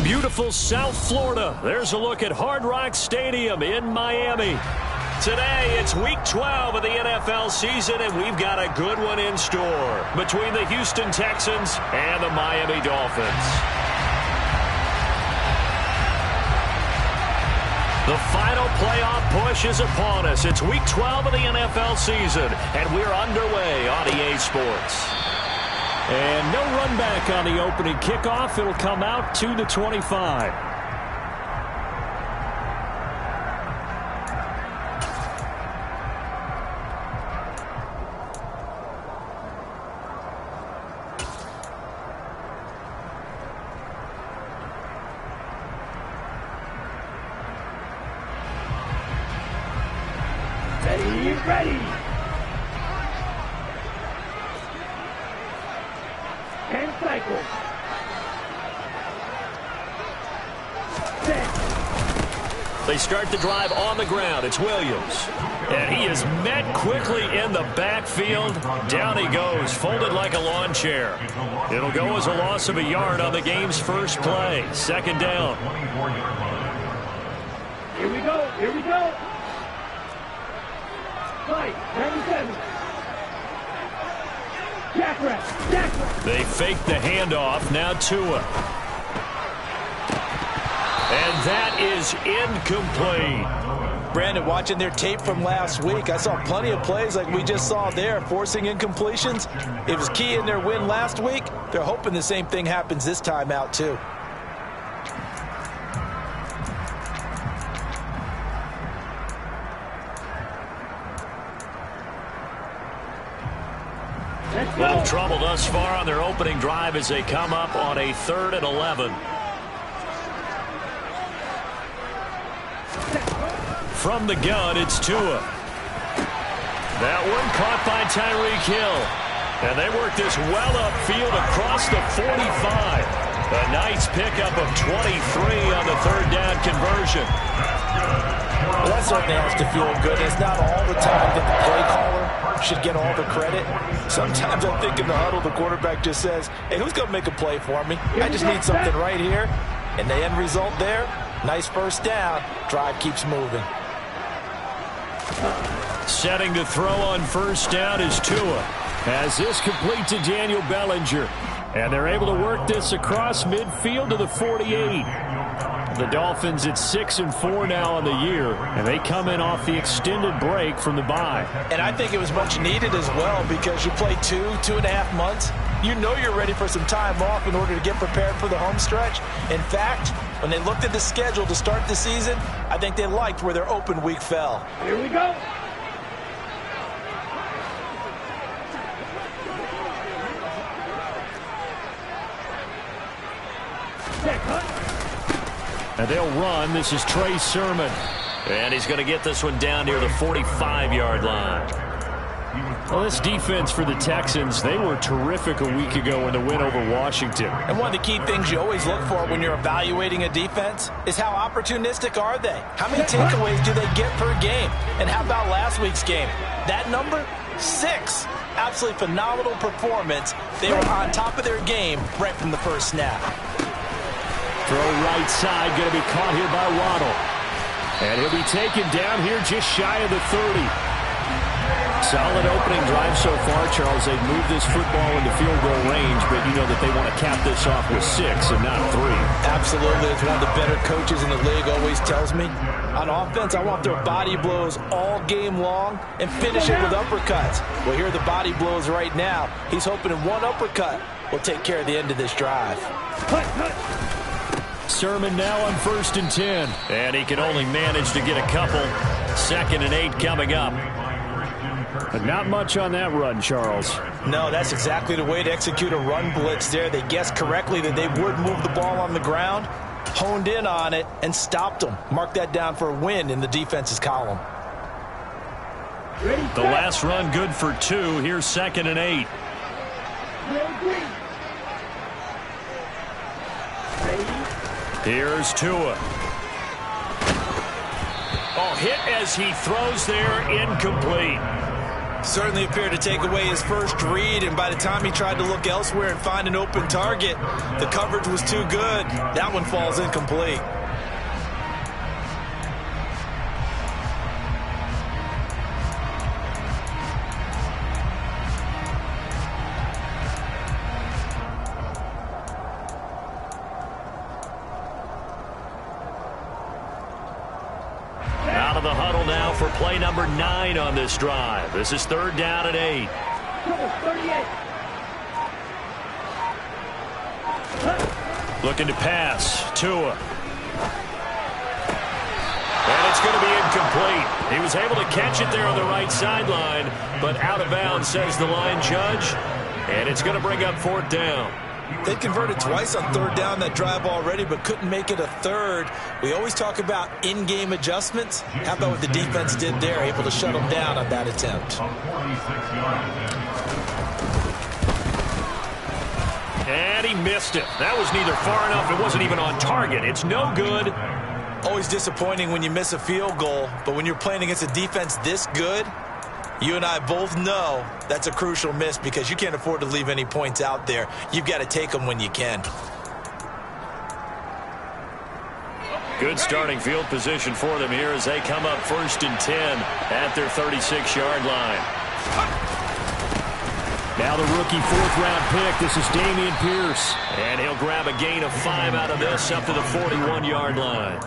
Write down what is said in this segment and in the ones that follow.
beautiful South Florida. There's a look at Hard Rock Stadium in Miami. Today, it's Week 12 of the NFL season, and we've got a good one in store between the Houston Texans and the Miami Dolphins. The final playoff push is upon us. It's Week 12 of the NFL season, and we're underway on EA Sports. And no run back on the opening kickoff. It'll come out to the 25. Ready. And cycle. Set. They start the drive on the ground. It's Williams. And he is met quickly in the backfield. Down he goes, folded like a lawn chair. It'll go as a loss of a yard on the game's first play. Second down. Here we go. Here we go. 97. Jackrack. They fake the handoff. Now Tua. And that is incomplete. Brandon, watching their tape from last week, I saw plenty of plays like we just saw there, forcing incompletions. It was key in their win last week. They're hoping the same thing happens this time out, too. Little trouble thus far on their opening drive as they come up on a 3rd and 11. From the gun, it's Tua. That one caught by Tyreek Hill. And they work this well upfield across the 45. A nice pickup of 23 on the 3rd down conversion. Well, that certainly has to feel good. It's not all the time that the play caller should get all the credit. Sometimes I think in the huddle, the quarterback just says, hey, who's going to make a play for me? I just need something right here. And the end result there, nice first down. Drive keeps moving. Setting to throw on first down is Tua. As this complete to Daniel Bellinger. And they're able to work this across midfield to the 48. The Dolphins at 6-4 now on the year, and they come in off the extended break from the bye. And I think it was much needed as well because you play 2.5 months. You know you're ready for some time off in order to get prepared for the home stretch. In fact, when they looked at the schedule to start the season, I think they liked where their open week fell. Here we go. And they'll run. This is Trey Sermon. And he's going to get this one down near the 45-yard line. Well, this defense for the Texans, they were terrific a week ago in the win over Washington. And one of the key things you always look for when you're evaluating a defense is how opportunistic are they? How many takeaways do they get per game? And how about last week's game? That number, 6. Absolutely phenomenal performance. They were on top of their game right from the first snap. Throw right side, going to be caught here by Waddle. And he'll be taken down here just shy of the 30. Solid opening drive so far, Charles. They've moved this football into field goal range, but you know that they want to cap this off with 6 and not 3. Absolutely. As one of the better coaches in the league always tells me, on offense, I want their body blows all game long and finish it with uppercuts. Well, here are the body blows right now. He's hoping in one uppercut will take care of the end of this drive. Sermon now on 1st and 10. And he can only manage to get a couple. 2nd and 8 coming up. But not much on that run, Charles. No, that's exactly the way to execute a run blitz there. They guessed correctly that they would move the ball on the ground, honed in on it, and stopped them. Mark that down for a win in the defense's column. The last run good for 2. Here's 2nd and 8. Here's Tua. Oh, hit as he throws there, incomplete. Certainly appeared to take away his first read, and by the time he tried to look elsewhere and find an open target, the coverage was too good. That one falls incomplete. Out of the huddle now for play number 9 on this drive. This is 3rd down and 8. 38. Looking to pass. Tua. And it's going to be incomplete. He was able to catch it there on the right sideline, but out of bounds, says the line judge. And it's going to bring up 4th down. They converted twice on 3rd down that drive already, but couldn't make it a 3rd. We always talk about in-game adjustments. How about what the defense did there, able to shut them down on that attempt. And he missed it. That was neither far enough. It wasn't even on target. It's no good. Always disappointing when you miss a field goal, but when you're playing against a defense this good, you and I both know that's a crucial miss because you can't afford to leave any points out there. You've got to take them when you can. Good starting field position for them here as they come up 1st and 10 at their 36-yard line. Now the rookie 4th-round pick. This is Dameon Pierce. And he'll grab a gain of 5 out of this up to the 41-yard line.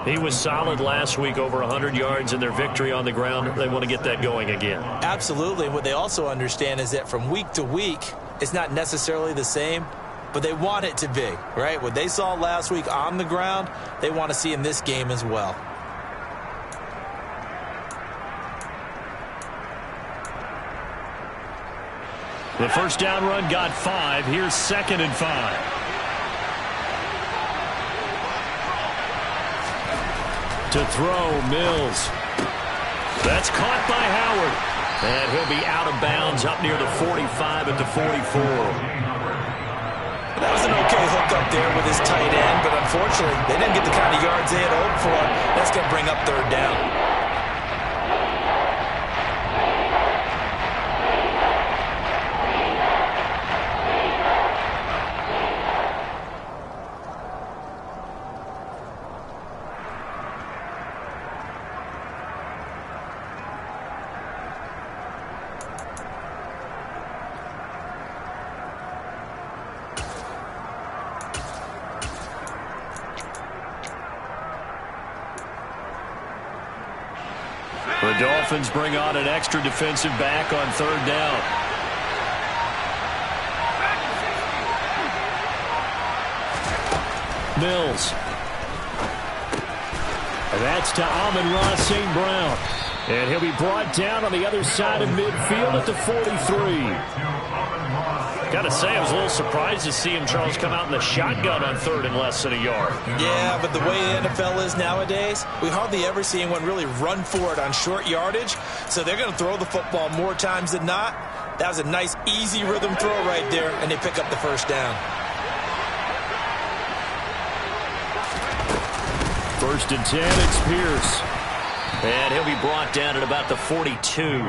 He was solid last week, over 100 yards in their victory on the ground. They want to get that going again. Absolutely. What they also understand is that from week to week, it's not necessarily the same, but they want it to be, right? What they saw last week on the ground, they want to see in this game as well. The first down run got 5. Here's 2nd and 5. To throw, Mills. That's caught by Howard. And he'll be out of bounds up near the 45 at the 44. That was an okay hook up there with his tight end, but unfortunately, they didn't get the kind of yards they had hoped for. That's going to bring up 3rd down. The Dolphins bring on an extra defensive back on 3rd down. Mills. And that's to Amon-Ra St. Brown. And he'll be brought down on the other side of midfield at the 43. Got to say, I was a little surprised to see him, Charles, come out in the shotgun on 3rd and less than a yard. Yeah, but the way the NFL is nowadays, we hardly ever see anyone really run for it on short yardage. So they're going to throw the football more times than not. That was a nice, easy rhythm throw right there, and they pick up the 1st down. 1st and 10, it's Pierce. And he'll be brought down at about the 42.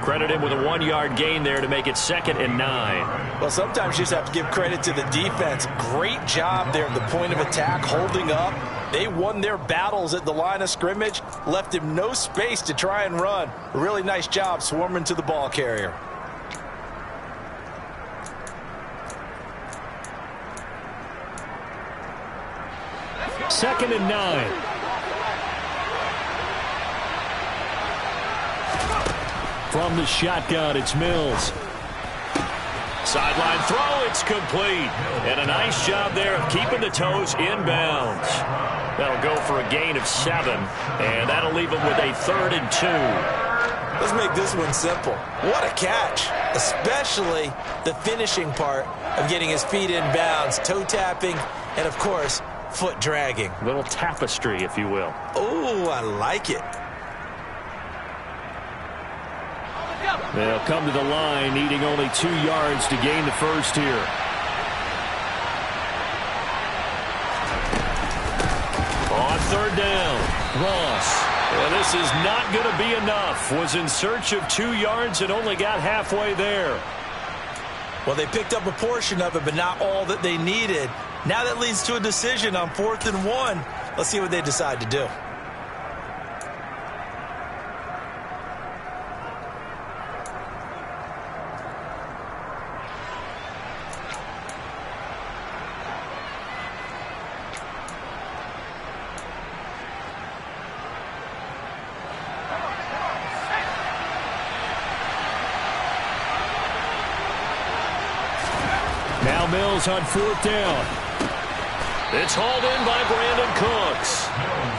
Credit him with a 1-yard gain there to make it 2nd and 9. Well, sometimes you just have to give credit to the defense. Great job there at the point of attack, holding up. They won their battles at the line of scrimmage, left him no space to try and run. A really nice job swarming to the ball carrier. Second and 9. From the shotgun, it's Mills. Sideline throw, it's complete. And a nice job there of keeping the toes inbounds. That'll go for a gain of 7, and that'll leave them with a 3rd and 2. Let's make this one simple. What a catch, especially the finishing part of getting his feet in bounds, toe tapping, and, of course, foot dragging. A little tapestry, if you will. Oh, I like it. They'll come to the line, needing only 2 yards to gain the first here. On 3rd down, Ross. And this is not going to be enough. Was in search of 2 yards and only got halfway there. Well, they picked up a portion of it, but not all that they needed. Now that leads to a decision on 4th and 1. Let's see what they decide to do. Now Mills on 4th down. It's hauled in by Brandon Cooks.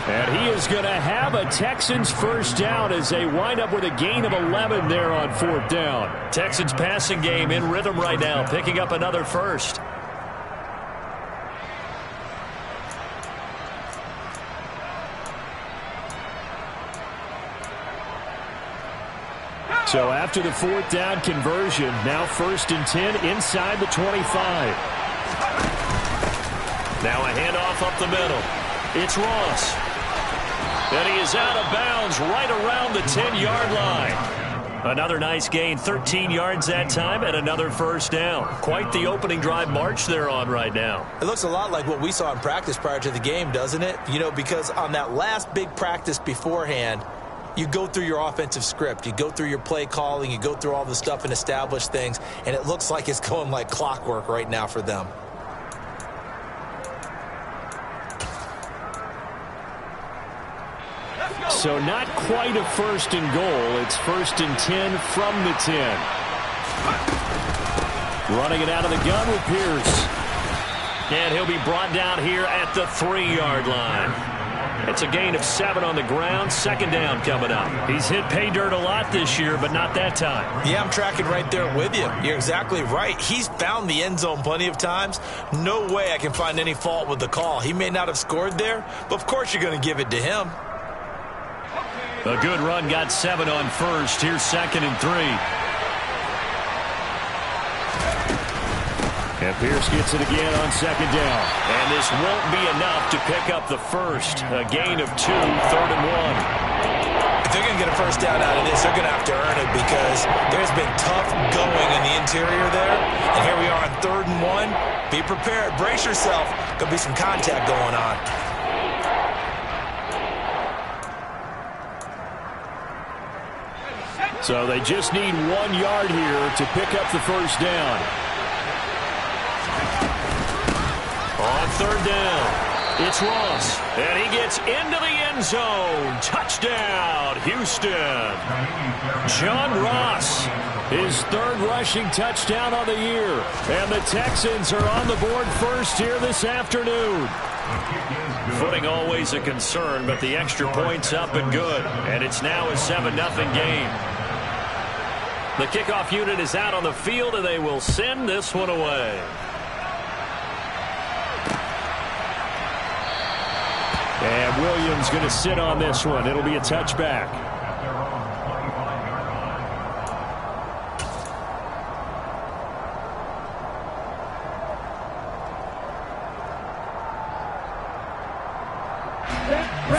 And he is going to have a Texans first down as they wind up with a gain of 11 there on 4th down. Texans passing game in rhythm right now, picking up another first. So after the 4th down conversion, now 1st and 10 inside the 25. Now a handoff up the middle. It's Ross. And he is out of bounds right around the 10-yard line. Another nice gain, 13 yards that time, and another first down. Quite the opening drive march they're on right now. It looks a lot like what we saw in practice prior to the game, doesn't it? You know, because on that last big practice beforehand, you go through your offensive script. You go through your play calling. You go through all the stuff and establish things. And it looks like it's going like clockwork right now for them. So not quite a 1st and goal. It's 1st and 10 from the 10. Running it out of the gun with Pierce. And he'll be brought down here at the 3-yard line. It's a gain of 7 on the ground. 2nd down coming up. He's hit pay dirt a lot this year, but not that time. Yeah, I'm tracking right there with you. You're exactly right. He's found the end zone plenty of times. No way I can find any fault with the call. He may not have scored there, but of course you're going to give it to him. A good run got 7 on 1st. Here's 2nd and 3. And Pierce gets it again on 2nd down. And this won't be enough to pick up the first. A gain of 2, 3rd and 1. If they're going to get a first down out of this, they're going to have to earn it because there's been tough going in the interior there. And here we are on 3rd and 1. Be prepared. Brace yourself. Going to be some contact going on. So they just need 1 yard here to pick up the first down. On 3rd down, it's Ross, and he gets into the end zone. Touchdown, Houston. John Ross, his 3rd rushing touchdown of the year. And the Texans are on the board first here this afternoon. Footing always a concern, but the extra point's up and good. And it's now a 7-0 game. The kickoff unit is out on the field, and they will send this one away. And Williams going to sit on this one. It'll be a touchback.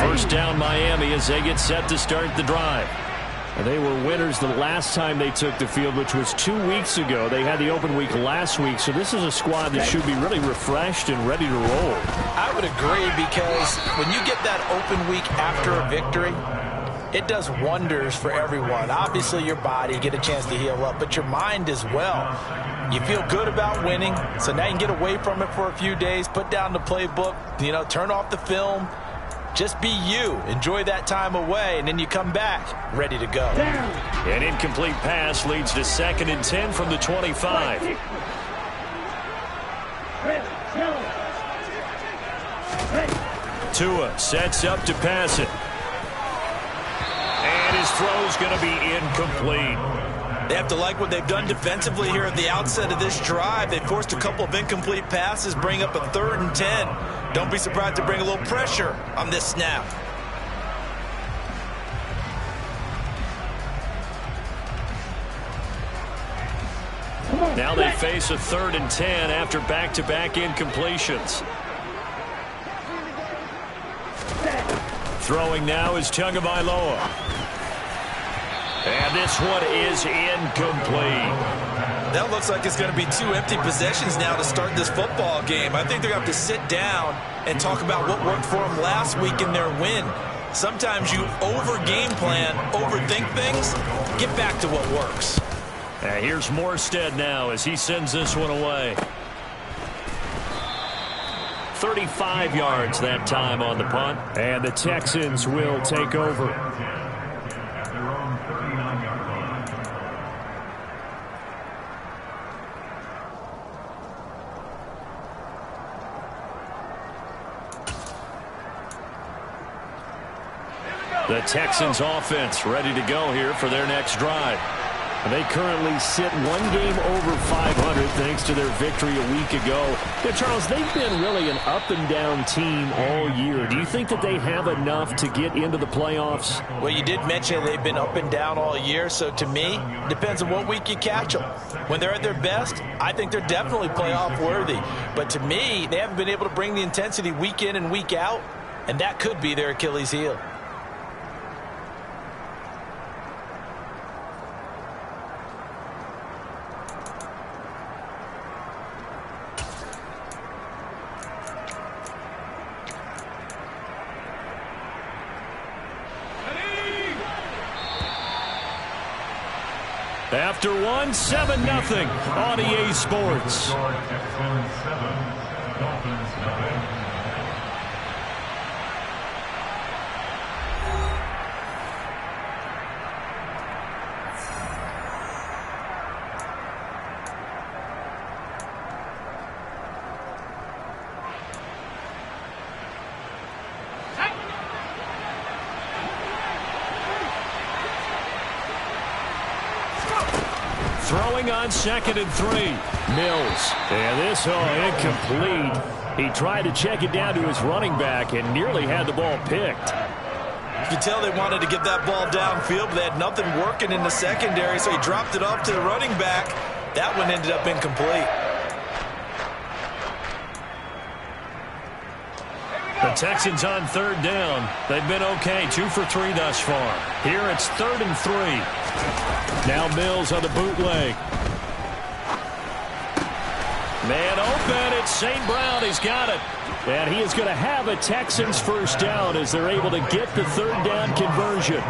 First down Miami as they get set to start the drive. And they were winners the last time they took the field, which was 2 weeks ago. They had the open week last week, so this is a squad that should be really refreshed and ready to roll. I would agree because when you get that open week after a victory, it does wonders for everyone. Obviously, your body, get a chance to heal up, but your mind as well. You feel good about winning, so now you can get away from it for a few days, put down the playbook, turn off the film. Just be you. Enjoy that time away, and then you come back ready to go. An incomplete pass leads to 2nd and 10 from the 25. Tua sets up to pass it. And his throw's going to be incomplete. They have to like what they've done defensively here at the outset of this drive. They forced a couple of incomplete passes, bring up a 3rd and 10. Don't be surprised to bring a little pressure on this snap. Now they face a 3rd and 10 after back-to-back incompletions. Throwing now is Tagovailoa. And this one is incomplete. That looks like it's going to be 2 empty possessions now to start this football game. I think they're going to have to sit down and talk about what worked for them last week in their win. Sometimes you over-game plan, overthink things. Get back to what works. And here's Morstead now as he sends this one away. 35 yards that time on the punt. And the Texans will take over. The Texans offense ready to go here for their next drive. They currently sit 1 game over 500 thanks to their victory a week ago. Now, Charles, they've been really an up-and-down team all year. Do you think that they have enough to get into the playoffs? Well, you did mention they've been up and down all year, so to me, it depends on what week you catch them. When they're at their best, I think they're definitely playoff-worthy. But to me, they haven't been able to bring the intensity week in and week out, and that could be their Achilles heel. After 7-0 on EA Sports. Throwing on 2nd and 3. Mills. And this, incomplete. He tried to check it down to his running back and nearly had the ball picked. You can tell they wanted to get that ball downfield, but they had nothing working in the secondary, so he dropped it off to the running back. That one ended up incomplete. The Texans on 3rd down. They've been okay, 2 for 3 thus far. Here it's 3rd and 3. Now Mills on the bootleg. Man open, it's St. Brown. He's got it. And he is going to have a Texans first down as they're able to get the 3rd down conversion.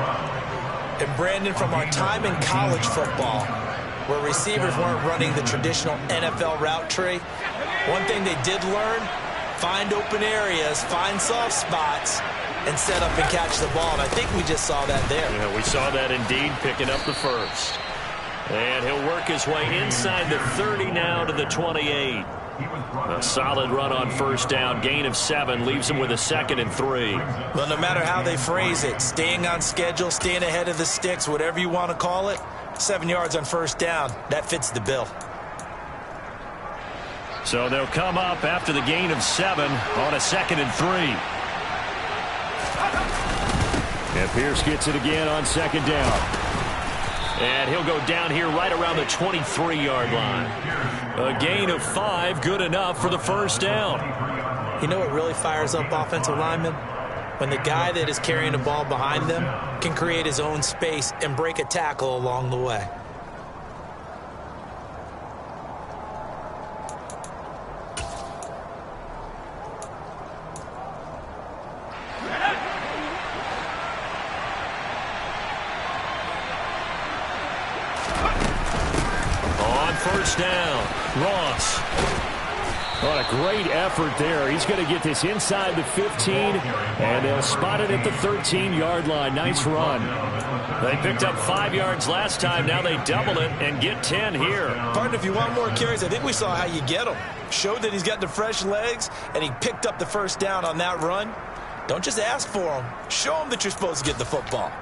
And Brandon, from our time in college football, where receivers weren't running the traditional NFL route tree, one thing they did learn, find open areas, find soft spots, and set up and catch the ball. And I think we just saw that there. Yeah, we saw that indeed, picking up the first. And he'll work his way inside the 30 now to the 28. A solid run on 1st down. Gain of 7 leaves him with a 2nd and 3. Well, no matter how they phrase it, staying on schedule, staying ahead of the sticks, whatever you want to call it, 7 yards on 1st down, that fits the bill. So they'll come up after the gain of 7 on a 2nd and 3. And Pierce gets it again on 2nd down. And he'll go down here right around the 23-yard line. A gain of 5, good enough for the 1st down. You know what really fires up offensive linemen? When the guy that is carrying the ball behind them can create his own space and break a tackle along the way. First down, Ross. What a great effort there. He's going to get this inside the 15, and they'll spot it at the 13-yard line. Nice run. They picked up 5 yards last time. Now they double it and get 10 here. Partner, if you want more carries, I think we saw how you get them. Showed that he's got the fresh legs, and he picked up the 1st down on that run. Don't just ask for them. Show them that you're supposed to get the football.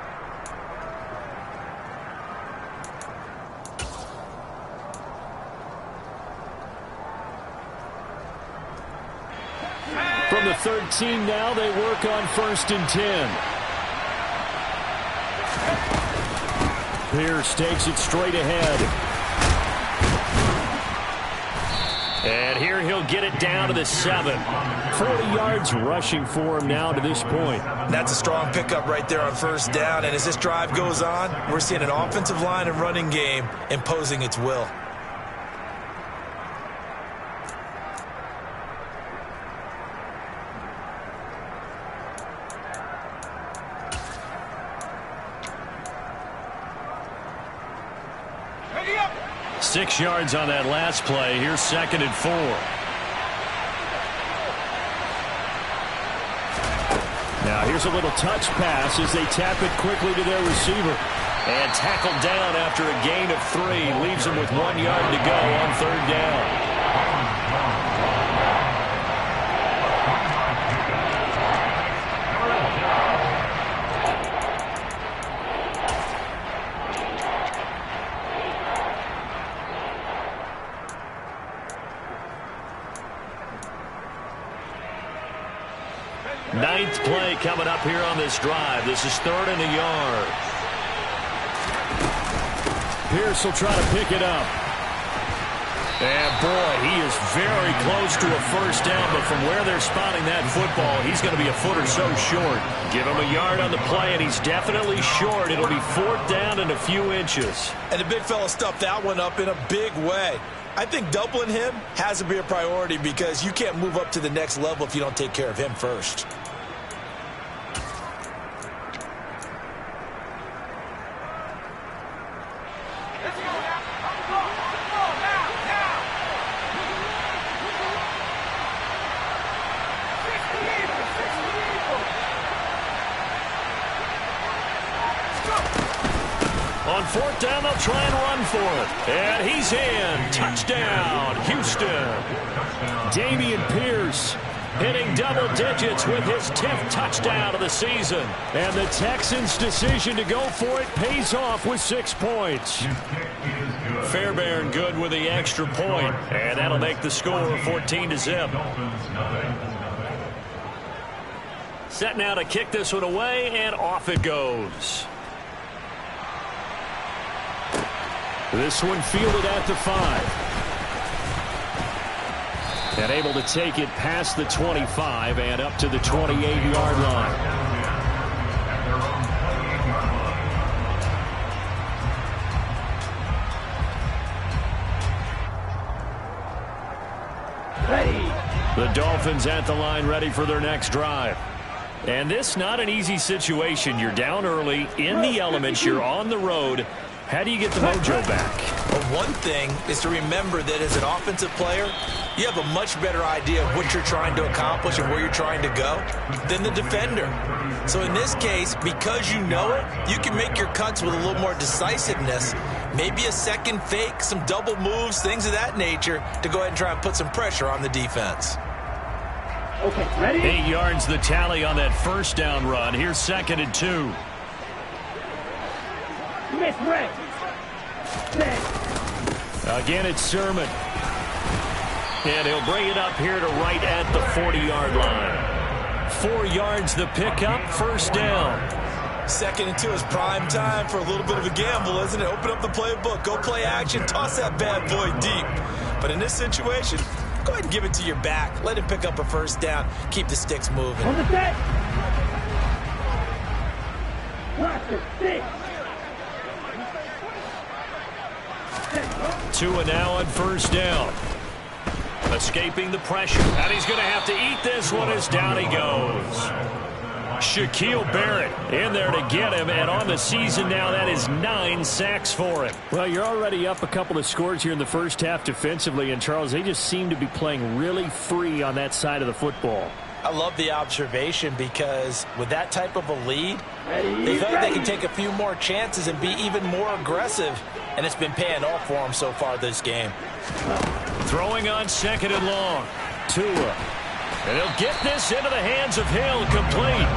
From the 13 now, they work on 1st and 10. Pierce takes it straight ahead. And here he'll get it down to the 7. 40 yards rushing for him now to this point. That's a strong pickup right there on first down. And as this drive goes on, we're seeing an offensive line and running game imposing its will. Ready up. 6 yards on that last play. Here's 2nd and 4. Now here's a little touch pass as they tap it quickly to their receiver. And tackled down after a gain of 3. Leaves him with 1 yard to go on 3rd down. Ninth play coming up here on this drive. This is 3rd and a yard. Pierce will try to pick it up. And boy, he is very close to a first down, but from where they're spotting that football, he's going to be a foot or so short. Give him a yard on the play, and he's definitely short. It'll be 4th down and a few inches. And the big fella stuffed that one up in a big way. I think doubling him has to be a priority because you can't move up to the next level if you don't take care of him first. On 4th down, they'll try and run for it. And he's in. Touchdown, Houston. Dameon Pierce hitting double digits with his 10th touchdown of the season. And the Texans' decision to go for it pays off with 6 points. Fairbairn good with the extra point. And that'll make the score 14-0. Set now to kick this one away, and off it goes. This one fielded at the 5. And able to take it past the 25 and up to the 28-yard line. Ready. The Dolphins at the line ready for their next drive. And this not an easy situation. You're down early, in the elements, you're on the road. How do you get the mojo back? Well, one thing is to remember that as an offensive player, you have a much better idea of what you're trying to accomplish and where you're trying to go than the defender. So in this case, because you know it, you can make your cuts with a little more decisiveness, maybe a second fake, some double moves, things of that nature, to go ahead and try and put some pressure on the defense. Okay, ready? 8 yards the tally on that first down run. Here's 2nd and 2. Miss Ray. Again, it's Sermon. And he'll bring it up here to right at the 40-yard line. 4 yards the pickup, first down. 2nd and 2 is prime time for a little bit of a gamble, isn't it? Open up the playbook, go play action, toss that bad boy deep. But in this situation, go ahead and give it to your back. Let him pick up a first down. Keep the sticks moving. On the set. Watch the stick. Tua now on first down. Escaping the pressure. And he's going to have to eat this one as down he goes. Shaquille Barrett in there to get him. And on the season now, that is 9 sacks for him. Well, you're already up a couple of scores here in the first half defensively. And, Charles, they just seem to be playing really free on that side of the football. I love the observation because with that type of a lead, they feel like they can take a few more chances and be even more aggressive. And it's been paying off for them so far this game. Throwing on 2nd and long. Tua. And he'll get this into the hands of Hill, complete.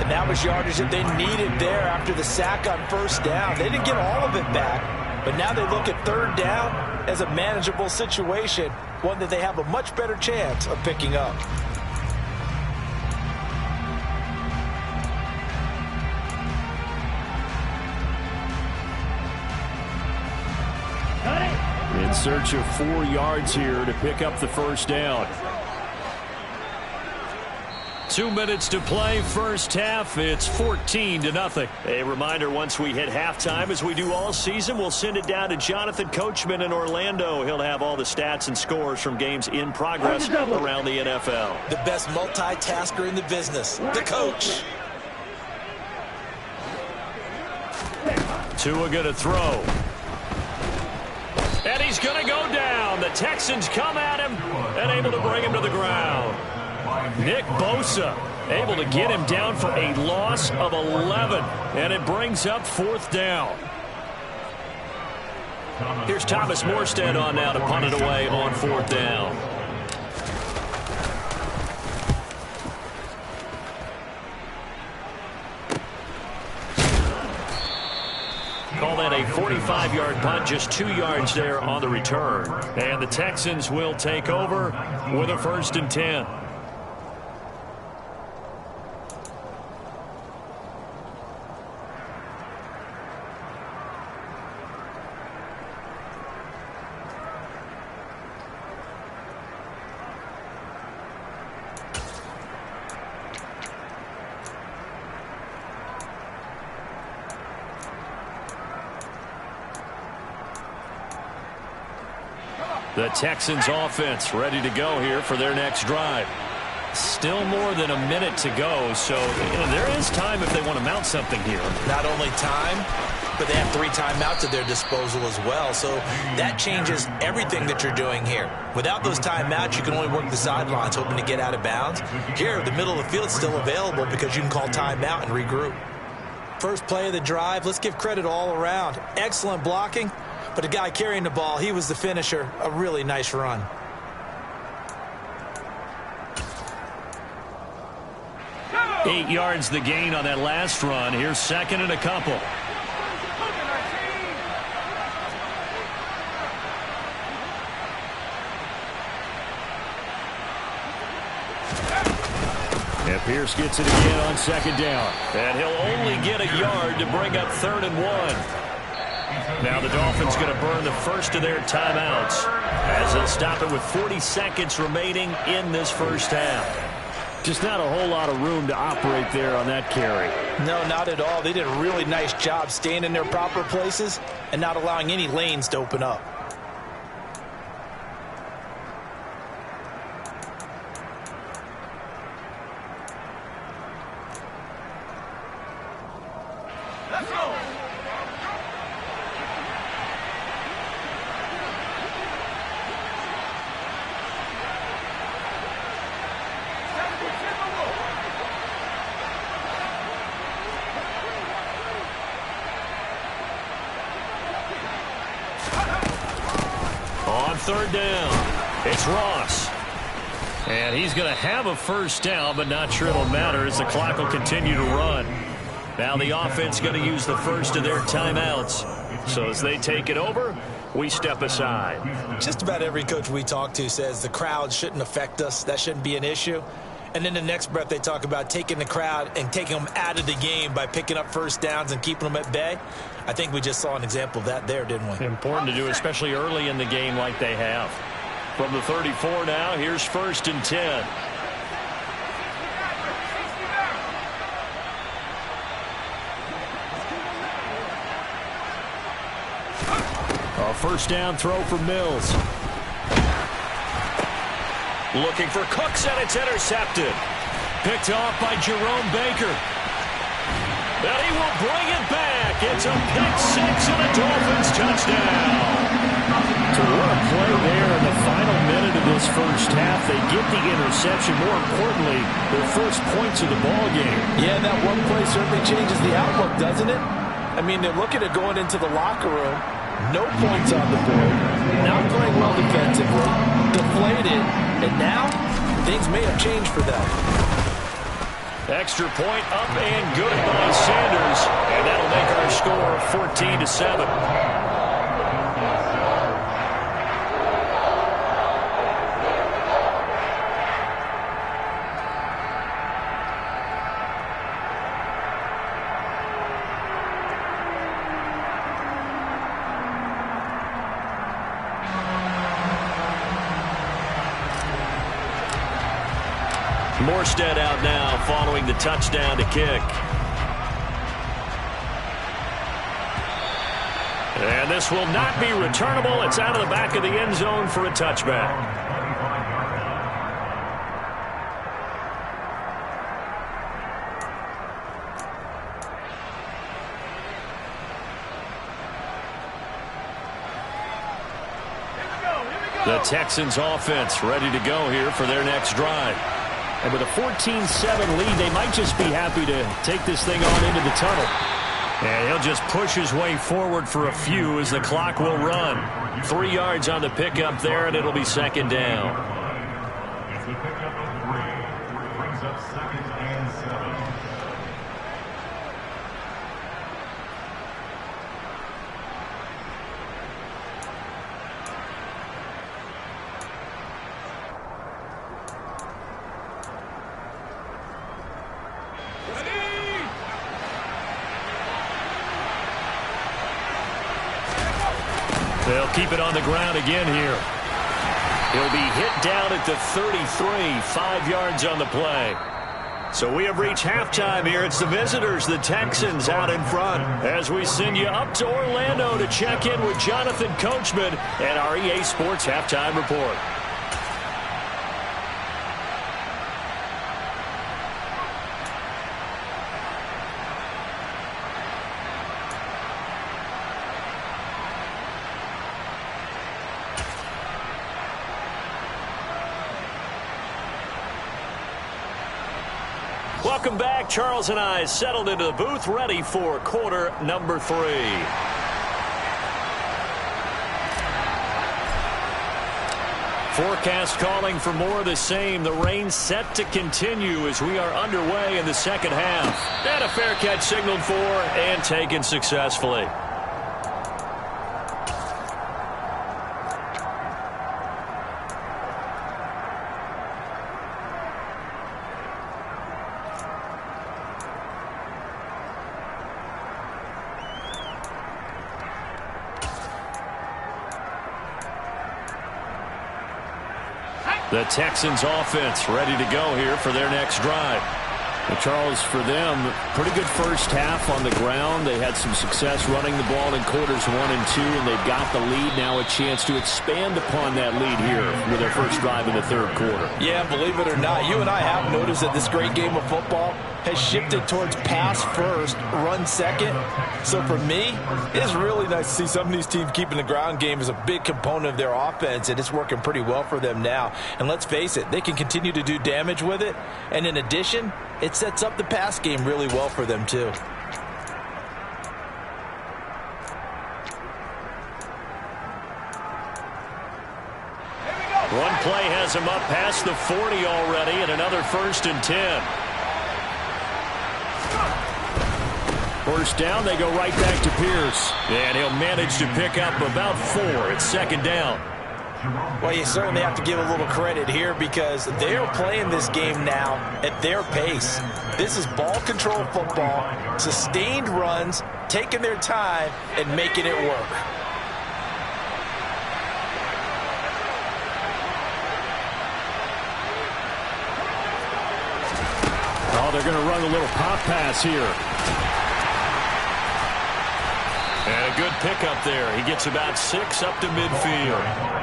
And that was yardage that they needed there after the sack on first down. They didn't get all of it back, but now they look at 3rd down as a manageable situation, one that they have a much better chance of picking up. In search of 4 yards here to pick up the first down. 2 minutes to play, first half. It's 14-0. A reminder, once we hit halftime, as we do all season, we'll send it down to Jonathan Coachman in Orlando. He'll have all the stats and scores from games in progress around the NFL. The best multitasker in the business, the coach. Tua going to throw. And he's going to go down. The Texans come at him and able to bring him to the ground. Nick Bosa able to get him down for a loss of 11. And it brings up 4th down. Here's Thomas Morstead on now to punt it away on 4th down. Call that a 45-yard punt, just 2 yards there on the return. And the Texans will take over with a 1st and 10. The Texans offense ready to go here for their next drive. Still more than a minute to go, so there is time if they want to mount something here. Not only time, but they have 3 timeouts at their disposal as well, so that changes everything that you're doing here. Without those timeouts, you can only work the sidelines hoping to get out of bounds. Here, the middle of the field is still available because you can call timeout and regroup. First play of the drive, let's give credit all around. Excellent blocking. But the guy carrying the ball, he was the finisher. A really nice run. Eight yards the gain on that last run. Here's 2nd and a couple. And Pierce gets it again on 2nd down. And he'll only get a yard to bring up 3rd and 1. Now the Dolphins going to burn the first of their timeouts as they'll stop it with 40 seconds remaining in this first half. Just not a whole lot of room to operate there on that carry. No, not at all. They did a really nice job staying in their proper places and not allowing any lanes to open up. Let's go. On 3rd down, it's Ross. And he's going to have a first down, but not sure it'll matter as the clock will continue to run. Now the offense going to use the first of their timeouts. So as they take it over, we step aside. Just about every coach we talk to says the crowd shouldn't affect us. That shouldn't be an issue. And then the next breath they talk about taking the crowd and taking them out of the game by picking up first downs and keeping them at bay. I think we just saw an example of that there, didn't we? Important to do, especially early in the game like they have. From the 34 now, here's 1st and 10. A first down throw for Mills. Looking for Cooks, and it's intercepted. Picked off by Jerome Baker. And he will bring it back. It's a pick 6 and a Dolphins touchdown. So what a play there in the final minute of this first half. They get the interception. More importantly, their first points of the ball game. Yeah, that one play certainly changes the outlook, doesn't it? I mean, they're looking at going into the locker room. No points on the board. Not playing well defensively. Deflated. And now, things may have changed for them. Extra point up and good by Sanders. And that'll make our score 14-7. Morstead out now following the touchdown to kick. And this will not be returnable. It's out of the back of the end zone for a touchback. The Texans offense ready to go here for their next drive. And with a 14-7 lead, they might just be happy to take this thing on into the tunnel. And he'll just push his way forward for a few as the clock will run. 3 yards on the pickup there, and it'll be second down. It's the pickup of 3. Brings up 2nd and 7. They'll keep it on the ground again here. He'll be hit down at the 33, 5 yards on the play. So we have reached halftime here. It's the visitors, the Texans, out in front. As we send you up to Orlando to check in with Jonathan Coachman and our EA Sports Halftime Report. Welcome back. Charles and I settled into the booth, ready for quarter number 3. Forecast calling for more of the same. The rain set to continue as we are underway in the second half. And a fair catch signaled for and taken successfully. The Texans offense ready to go here for their next drive. And Charles, for them, pretty good first half on the ground. They had some success running the ball in quarters 1 and 2, and they've got the lead now, a chance to expand upon that lead here with their first drive in the third quarter. Yeah, believe it or not, you and I have noticed that this great game of football has shifted towards pass first, run second. So for me, it's really nice to see some of these teams keeping the ground game as a big component of their offense, and it's working pretty well for them now. And let's face it, they can continue to do damage with it. And in addition, it sets up the pass game really well for them too. One play has him up past the 40 already, and another 1st and 10. First down, they go right back to Pierce. And he'll manage to pick up about 4. It's second down. Well, you certainly have to give a little credit here because they're playing this game now at their pace. This is ball control football, sustained runs, taking their time, and making it work. Oh, they're going to run a little pop pass here. And a good pickup there. He gets about 6 up to midfield.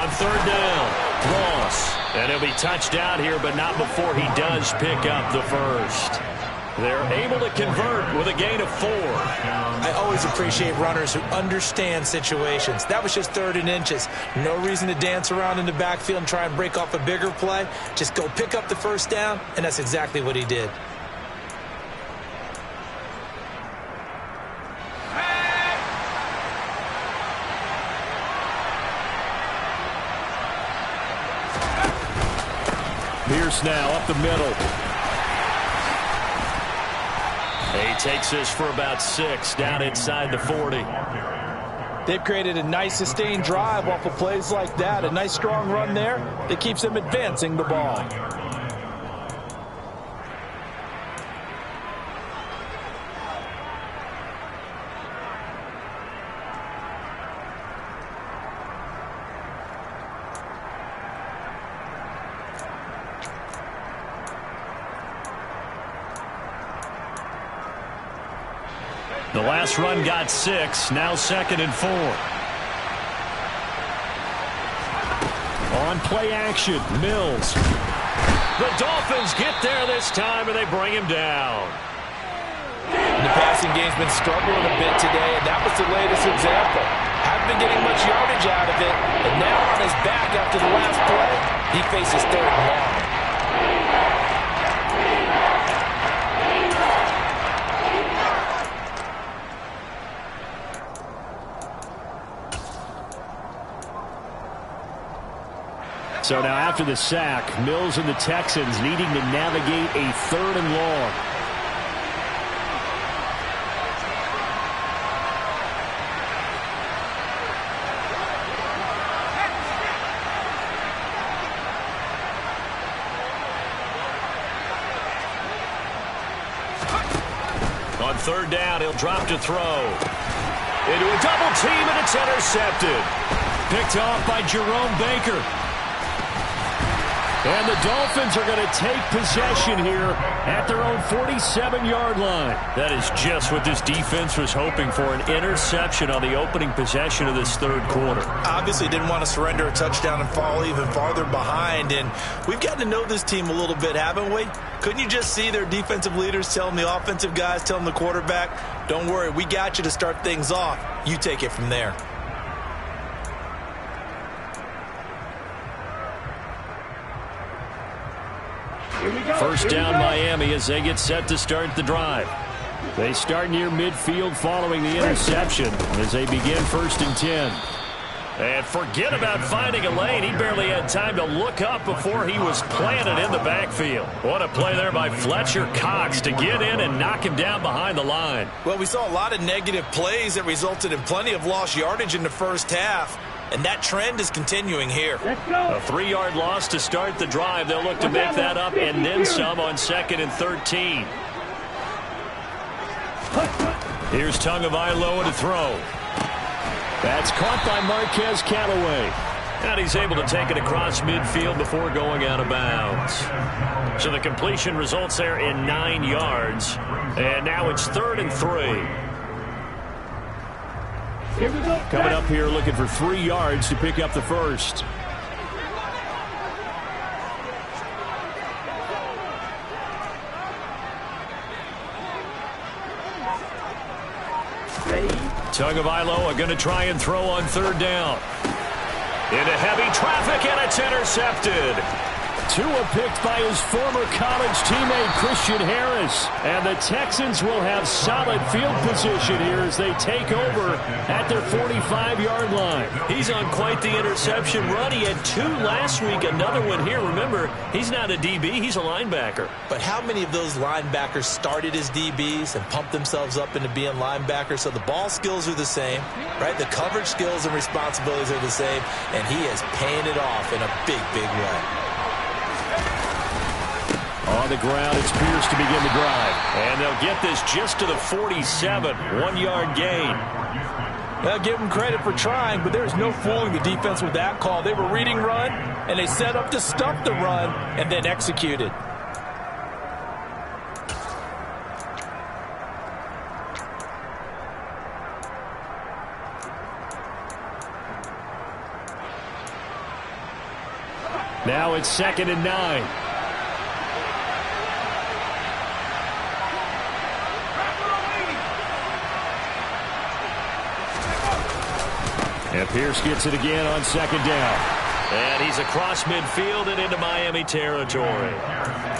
Third down, Ross. And he'll be touched out here, but not before he does pick up the first. They're able to convert with a gain of 4. I always appreciate runners who understand situations. That was just 3rd and inches. No reason to dance around in the backfield and try and break off a bigger play. Just go pick up the first down, and that's exactly what he did. Pierce now up the middle. He takes this for about 6 down inside the 40. They've created a nice sustained drive off of plays like that. A nice strong run there that keeps them advancing the ball. The last run got 6, now 2nd and 4. On play action, Mills. The Dolphins get there this time, and they bring him down. The passing game's been struggling a bit today, and that was the latest example. Haven't been getting much yardage out of it, and now on his back after the last play, he faces 3rd and long. So now after the sack, Mills and the Texans needing to navigate a 3rd and long. On 3rd down, he'll drop to throw. Into a double team, and it's intercepted. Picked off by Jerome Baker. And the Dolphins are going to take possession here at their own 47-yard line. That is just what this defense was hoping for, an interception on the opening possession of this 3rd quarter. Obviously didn't want to surrender a touchdown and fall even farther behind. And we've gotten to know this team a little bit, haven't we? Couldn't you just see their defensive leaders telling the offensive guys, telling the quarterback, don't worry, we got you to start things off. You take it from there. First down Miami as they get set to start the drive. They start near midfield following the interception as they begin 1st and 10. And forget about finding a lane. He barely had time to look up before he was planted in the backfield. What a play there by Fletcher Cox to get in and knock him down behind the line. Well, we saw a lot of negative plays that resulted in plenty of lost yardage in the first half. And that trend is continuing here. Let's go. A 3-yard loss to start the drive. They'll look to make that up and then some on 2nd and 13. Here's Tagovailoa to throw. That's caught by Marquez Callaway. And he's able to take it across midfield before going out of bounds. So the completion results there in 9 yards. And now it's 3rd and 3. Here we go. Coming up here looking for 3 yards to pick up the first. Ready? Tagovailoa going to try and throw on 3rd down. Into heavy traffic, and it's intercepted. Tua picked by his former college teammate Christian Harris. And the Texans will have solid field position here as they take over at their 45-yard line. He's on quite the interception run. He had 2 last week, another one here. Remember, he's not a DB, he's a linebacker. But how many of those linebackers started as DBs and pumped themselves up into being linebackers? So the ball skills are the same, right? The coverage skills and responsibilities are the same, and he is paying it off in a big, big way. On the ground, it's Pierce to begin the drive. And they'll get this just to the 47, 1-yard gain. I'll give them credit for trying, but there's no fooling the defense with that call. They were reading run, and they set up to stuff the run, and then executed. Now it's 2nd and 9. And Pierce gets it again on 2nd down. And he's across midfield and into Miami territory.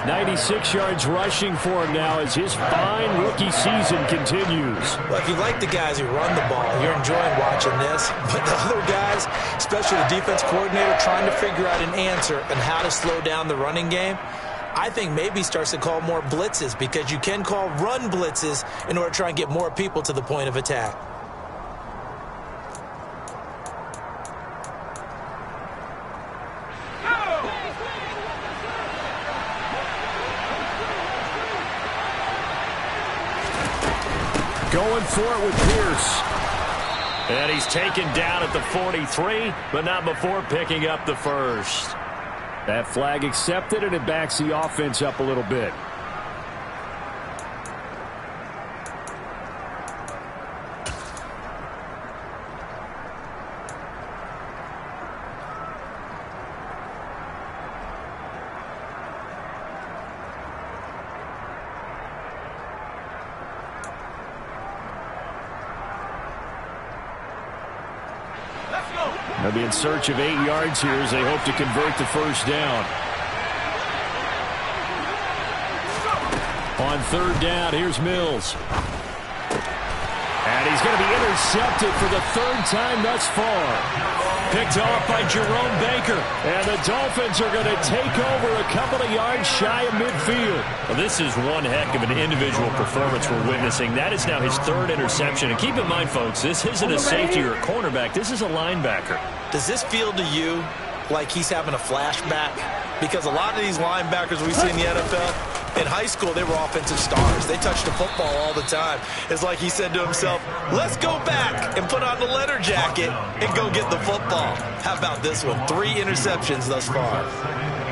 96 yards rushing for him now as his fine rookie season continues. Well, if you like the guys who run the ball, you're enjoying watching this. But the other guys, especially the defense coordinator, trying to figure out an answer and how to slow down the running game, I think maybe starts to call more blitzes, because you can call run blitzes in order to try and get more people to the point of attack. Going for it with Pierce. And he's taken down at the 43, but not before picking up the first. That flag accepted, and it backs the offense up a little bit. They'll be in search of 8 yards here as they hope to convert the first down. On third down, here's Mills. And he's going to be intercepted for the third time thus far. Picked off by Jerome Baker. And the Dolphins are going to take over a couple of yards shy of midfield. Well, this is one heck of an individual performance we're witnessing. That is now his third interception. And keep in mind, folks, this isn't a safety or a cornerback. This is a linebacker. Does this feel to you like he's having a flashback? Because a lot of these linebackers we see in the NFL, in high school, they were offensive stars. They touched the football all the time. It's like he said to himself, let's go back and put on the leather jacket and go get the football. How about this one? 3 interceptions thus far.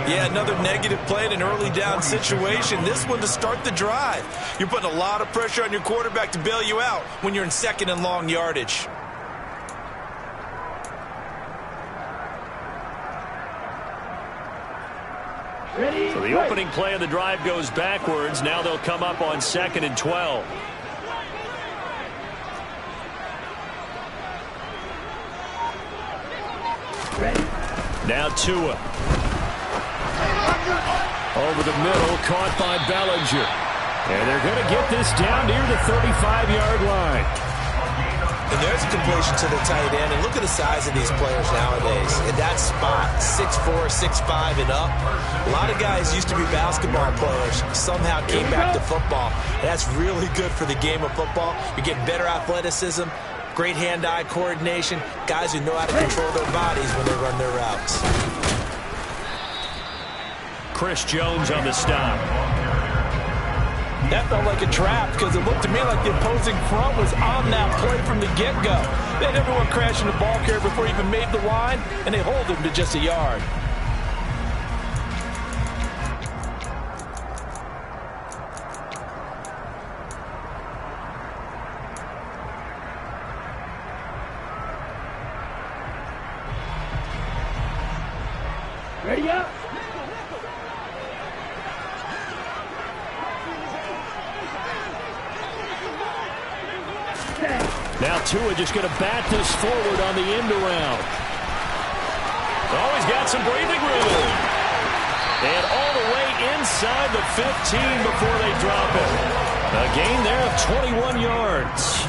Yeah, another negative play in an early down situation. This one to start the drive. You're putting a lot of pressure on your quarterback to bail you out when you're in second and long yardage. So the opening play of the drive goes backwards. Now they'll come up on 2nd and 12. Now Tua. Over the middle, caught by Bellinger. And they're going to get this down near the 35-yard line. And there's a completion to the tight end. And look at the size of these players nowadays. In that spot, 6'4", 6'5", and up. A lot of guys used to be basketball players, somehow came back to football. And that's really good for the game of football. You get better athleticism, great hand-eye coordination, guys who know how to control their bodies when they run their routes. Chris Jones on the stop. That felt like a trap because it looked to me like the opposing front was on that play from the get-go. They had everyone crashing the ball carrier before he even made the line, and they hold him to just a yard. Ready up. Now Tua just going to bat this forward on the end around. Oh, he's got some breathing room. And all the way inside the 15 before they drop it. A gain there of 21 yards.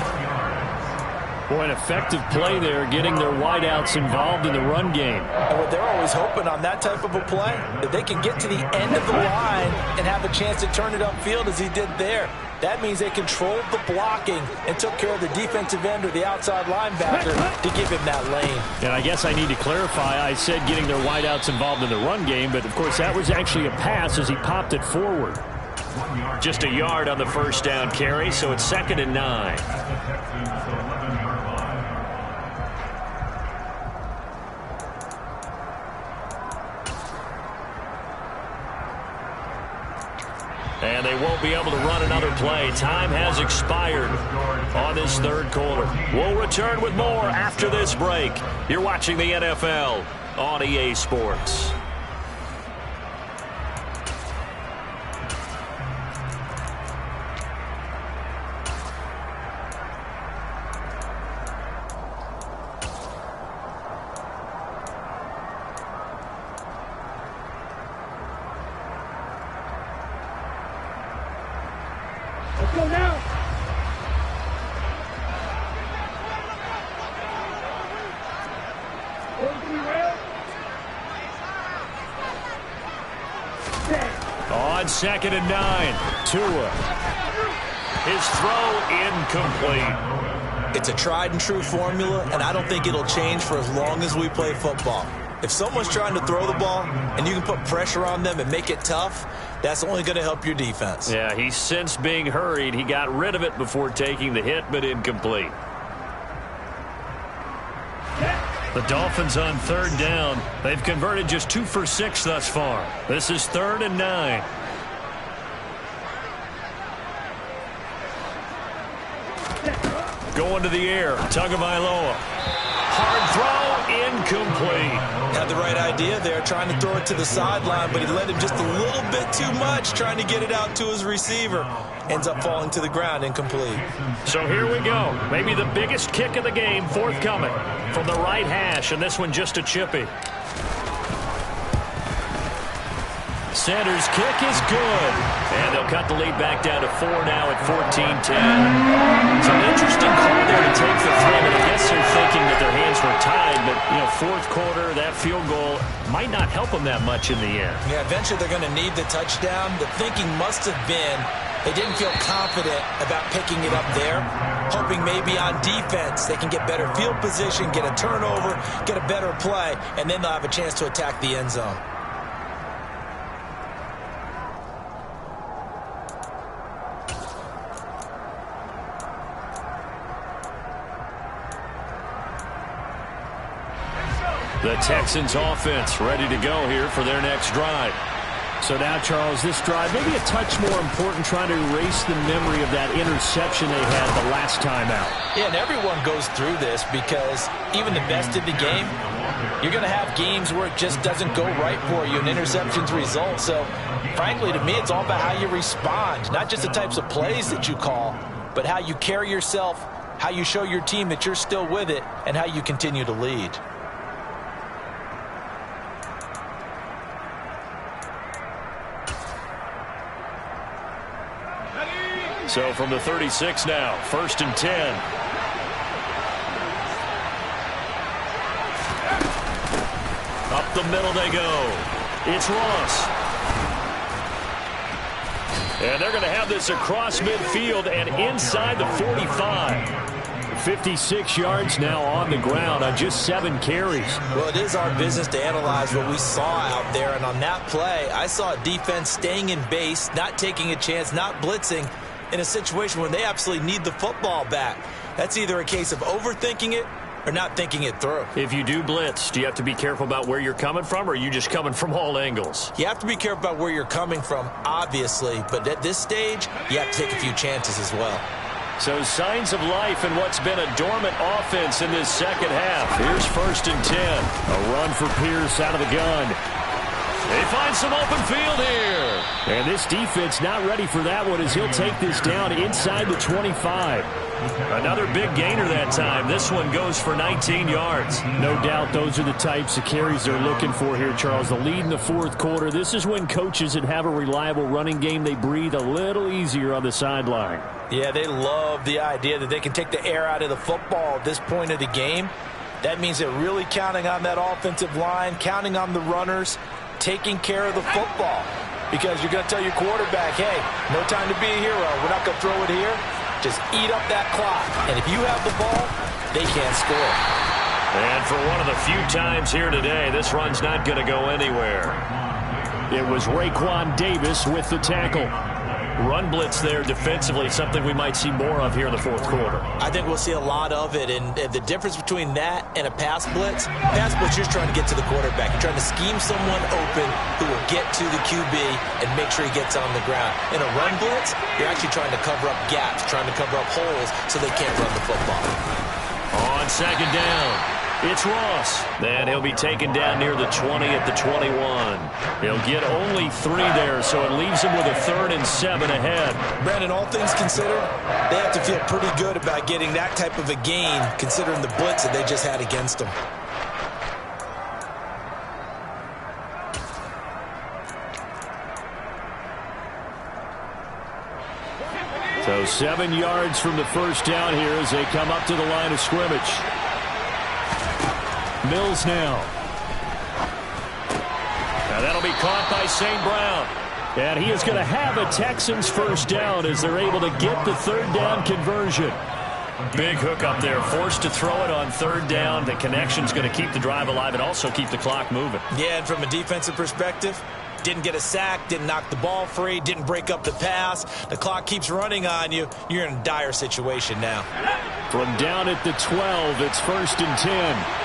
Boy, an effective play there, getting their wideouts involved in the run game. And what they're always hoping on that type of a play, that they can get to the end of the line and have a chance to turn it upfield as he did there. That means they controlled the blocking and took care of the defensive end or the outside linebacker to give him that lane. And I guess I need to clarify, I said getting their wideouts involved in the run game, but of course that was actually a pass as he popped it forward. Just a yard on the first down carry, so it's 2nd and 9. And they won't be able to run another play. Time has expired on this third quarter. We'll return with more after this break. You're watching the NFL on EA Sports. On 2nd and 9, Tua. His throw incomplete. It's a tried and true formula, and I don't think it'll change for as long as we play football. If someone's trying to throw the ball and you can put pressure on them and make it tough, that's only going to help your defense. Yeah, he sensed being hurried. He got rid of it before taking the hit, but incomplete. The Dolphins on 3rd down. They've converted just 2 for 6 thus far. This is 3rd and 9. Going to the air. Tagovailoa. Hard throw, incomplete. Had the right idea there, trying to throw it to the sideline, but he led him just a little bit too much, trying to get it out to his receiver. Ends up falling to the ground, incomplete. So here we go. Maybe the biggest kick of the game forthcoming from the right hash, and this one just a chippy. Sanders' kick is good. And they'll cut the lead back down to 4 now at 14-10. It's an interesting call there to take the 3, but I guess they're thinking that their hands were tied. But, you know, 4th quarter, that field goal might not help them that much in the end. Yeah, eventually they're going to need the touchdown. The thinking must have been they didn't feel confident about picking it up there, hoping maybe on defense they can get better field position, get a turnover, get a better play, and then they'll have a chance to attack the end zone. The Texans offense ready to go here for their next drive. So now, Charles, this drive maybe a touch more important, trying to erase the memory of that interception they had the last time out. Yeah, and everyone goes through this because even the best in the game, you're going to have games where it just doesn't go right for you and interceptions result. So, frankly, to me, it's all about how you respond, not just the types of plays that you call, but how you carry yourself, how you show your team that you're still with it, and how you continue to lead. So from the 36 now, 1st and 10. Up the middle they go. It's Ross. And they're going to have this across midfield and inside the 45. 56 yards now on the ground on just 7 carries. Well, it is our business to analyze what we saw out there. And on that play, I saw a defense staying in base, not taking a chance, not blitzing, in a situation where they absolutely need the football back. That's either a case of overthinking it or not thinking it through. If you do blitz, do you have to be careful about where you're coming from, or are you just coming from all angles? You have to be careful about where you're coming from, obviously, but at this stage, you have to take a few chances as well. So signs of life in what's been a dormant offense in this second half. Here's 1st and 10. A run for Pierce out of the gun. They find some open field here. And this defense not ready for that one as he'll take this down inside the 25. Another big gainer that time. This one goes for 19 yards. No doubt those are the types of carries they're looking for here, Charles. The lead in the 4th quarter. This is when coaches that have a reliable running game, they breathe a little easier on the sideline. Yeah, they love the idea that they can take the air out of the football at this point of the game. That means they're really counting on that offensive line, counting on the runners, taking care of the football. Because you're going to tell your quarterback, hey, no time to be a hero. We're not going to throw it here. Just eat up that clock. And if you have the ball, they can't score. And for one of the few times here today, this run's not going to go anywhere. It was Raekwon Davis with the tackle. Run blitz there defensively, something we might see more of here in the 4th quarter. I think we'll see a lot of it, and the difference between that and a pass blitz, you're just trying to get to the quarterback. You're trying to scheme someone open who will get to the QB and make sure he gets on the ground. In a run blitz, you're actually trying to cover up gaps, trying to cover up holes so they can't run the football. On 2nd down, it's Ross. And he'll be taken down near the 20 at the 21. He'll get only 3 there, so it leaves him with a 3rd and 7 ahead. Brandon, all things considered, they have to feel pretty good about getting that type of a gain, considering the blitz that they just had against them. So 7 yards from the 1st down here as they come up to the line of scrimmage. Mills now. Now that'll be caught by St. Brown. And he is going to have a Texans first down as they're able to get the third down conversion. Big hook up there, forced to throw it on third down. The connection's going to keep the drive alive and also keep the clock moving. Yeah, and from a defensive perspective, didn't get a sack, didn't knock the ball free, didn't break up the pass. The clock keeps running on you. You're in a dire situation now. From down at the 12, it's 1st and 10.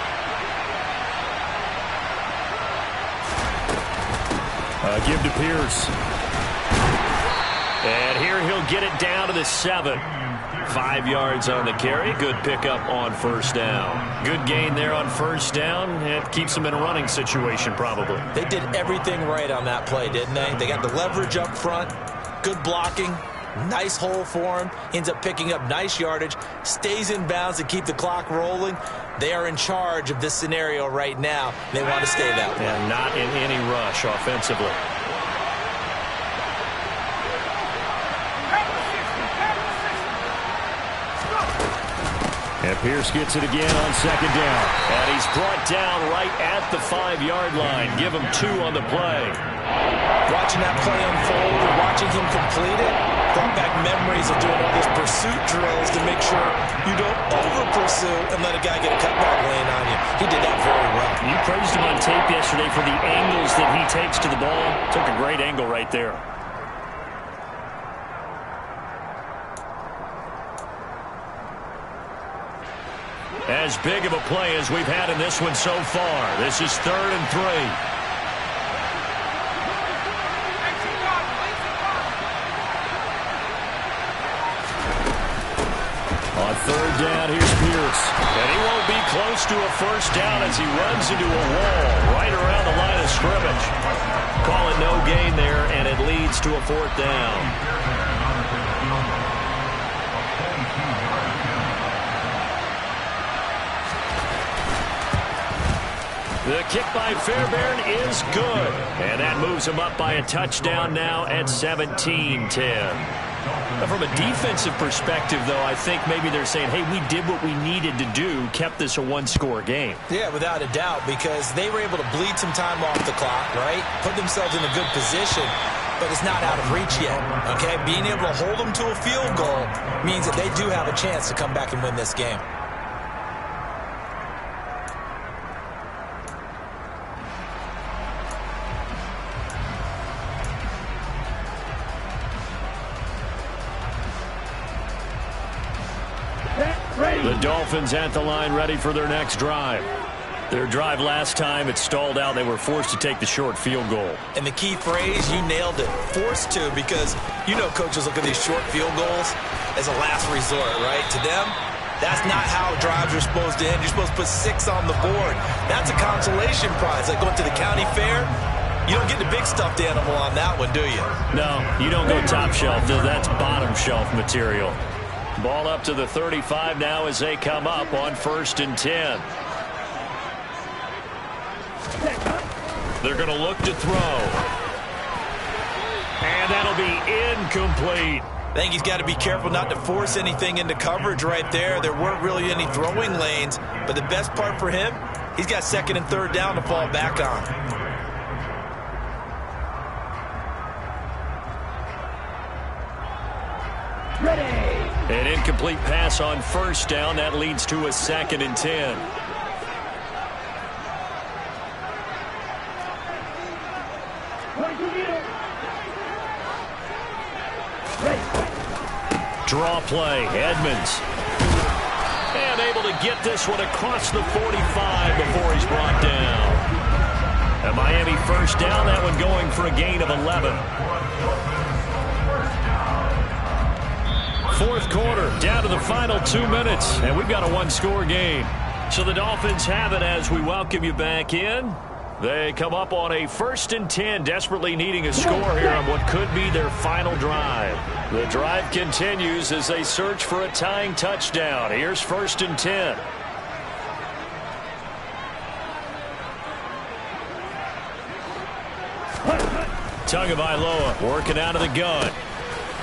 Give to Pierce. And here he'll get it down to the 7. 5 yards on the carry. Good pickup on first down. Good gain there on first down. It keeps them in a running situation probably. They did everything right on that play, didn't they? They got the leverage up front. Good blocking. Nice hole for him. Ends up picking up nice yardage. Stays in bounds to keep the clock rolling. They are in charge of this scenario right now. They want to stay that way. And not in any rush offensively. And Pierce gets it again on second down. And he's brought down right at the 5-yard line. Give him 2 on the play. Watching that play unfold and watching him complete it brought back memories of doing all those pursuit drills to make sure you don't over-pursue and let a guy get a cutback lane on you. He did that very well. You praised him on tape yesterday for the angles that he takes to the ball. Took a great angle right there. As big of a play as we've had in this one so far. This is 3rd and 3. On third down, here's Pierce. And he won't be close to a first down as he runs into a wall right around the line of scrimmage. Call it no gain there, and it leads to a 4th down. The kick by Fairbairn is good. And that moves him up by a touchdown now at 17-10. From a defensive perspective, though, I think maybe they're saying, hey, we did what we needed to do, kept this a one-score game. Yeah, without a doubt, because they were able to bleed some time off the clock, right? Put themselves in a good position, but it's not out of reach yet, okay? Being able to hold them to a field goal means that they do have a chance to come back and win this game. The Dolphins at the line ready for their next drive. Their drive last time, it stalled out. They were forced to take the short field goal. And the key phrase, you nailed it, forced to, because you know coaches look at these short field goals as a last resort, right? To them, that's not how drives are supposed to end. You're supposed to put 6 on the board. That's a consolation prize. Like going to the county fair, you don't get the big stuffed animal on that one, do you? No, you don't go top shelf. That's bottom shelf material. Ball up to the 35 now as they come up on 1st and 10. They're going to look to throw. And that'll be incomplete. I think he's got to be careful not to force anything into coverage right there. There weren't really any throwing lanes, but the best part for him, he's got 2nd and 3rd down to fall back on. An incomplete pass on 1st down. That leads to a 2nd and 10. Draw play, Edmonds. And able to get this one across the 45 before he's brought down. A Miami first down, that one going for a gain of 11. 4th quarter, down to the final 2 minutes, and we've got a one-score game. So the Dolphins have it as we welcome you back in. They come up on a 1st and 10, desperately needing a score here on what could be their final drive. The drive continues as they search for a tying touchdown. Here's 1st and 10. Tagovailoa working out of the gun.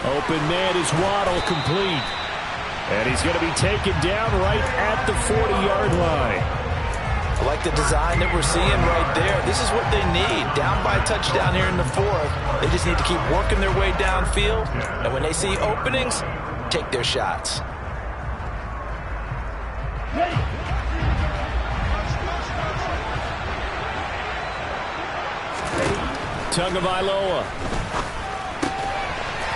Open man is Waddle, complete. And he's going to be taken down right at the 40-yard line. I like like the design that we're seeing right there. This is what they need. Down by a touchdown here in the fourth. They just need to keep working their way downfield. And when they see openings, take their shots. Tagovailoa.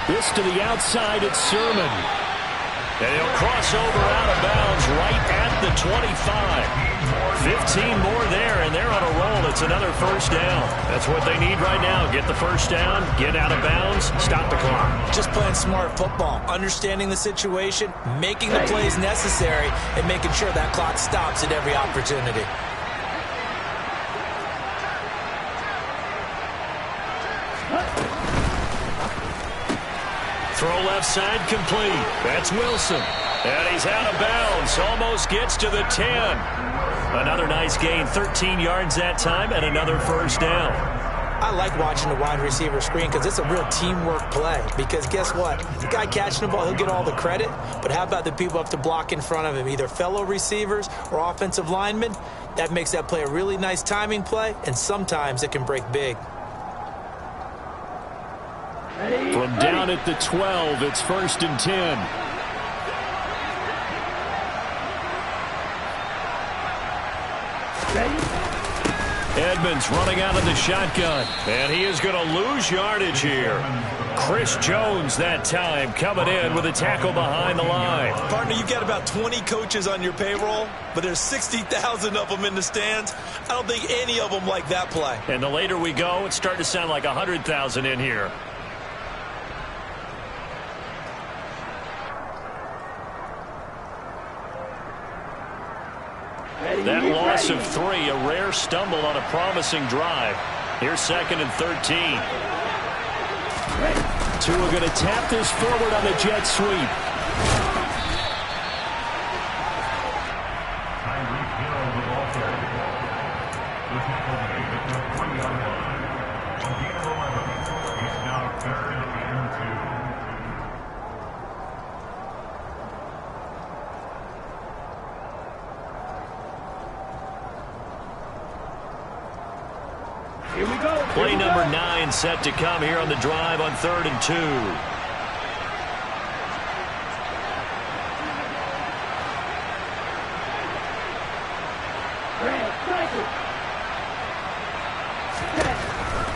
This to the outside, it's Sermon. And he'll cross over out of bounds right at the 25. 15 more there, and they're on a roll. It's another first down. That's what they need right now. Get the first down, get out of bounds, stop the clock. Just playing smart football, understanding the situation, making the plays necessary, and making sure that clock stops at every opportunity. Throw left side complete. That's Wilson. And he's out of bounds. Almost gets to the 10. Another nice gain. 13 yards that time and another first down. I like watching the wide receiver screen because it's a real teamwork play. Because guess what? The guy catching the ball, he'll get all the credit. But how about the people up to block in front of him, either fellow receivers or offensive linemen? That makes that play a really nice timing play, and sometimes it can break big. From down at the 12, it's 1st and 10. Edmonds running out of the shotgun, and he is going to lose yardage here. Chris Jones that time coming in with a tackle behind the line. Partner, you've got about 20 coaches on your payroll, but there's 60,000 of them in the stands. I don't think any of them like that play. And the later we go, it's starting to sound like 100,000 in here. That loss of 3, a rare stumble on a promising drive. Here's 2nd and 13. Tua going to tap this forward on the jet sweep. Play number 9 set to come here on the drive on 3rd and 2.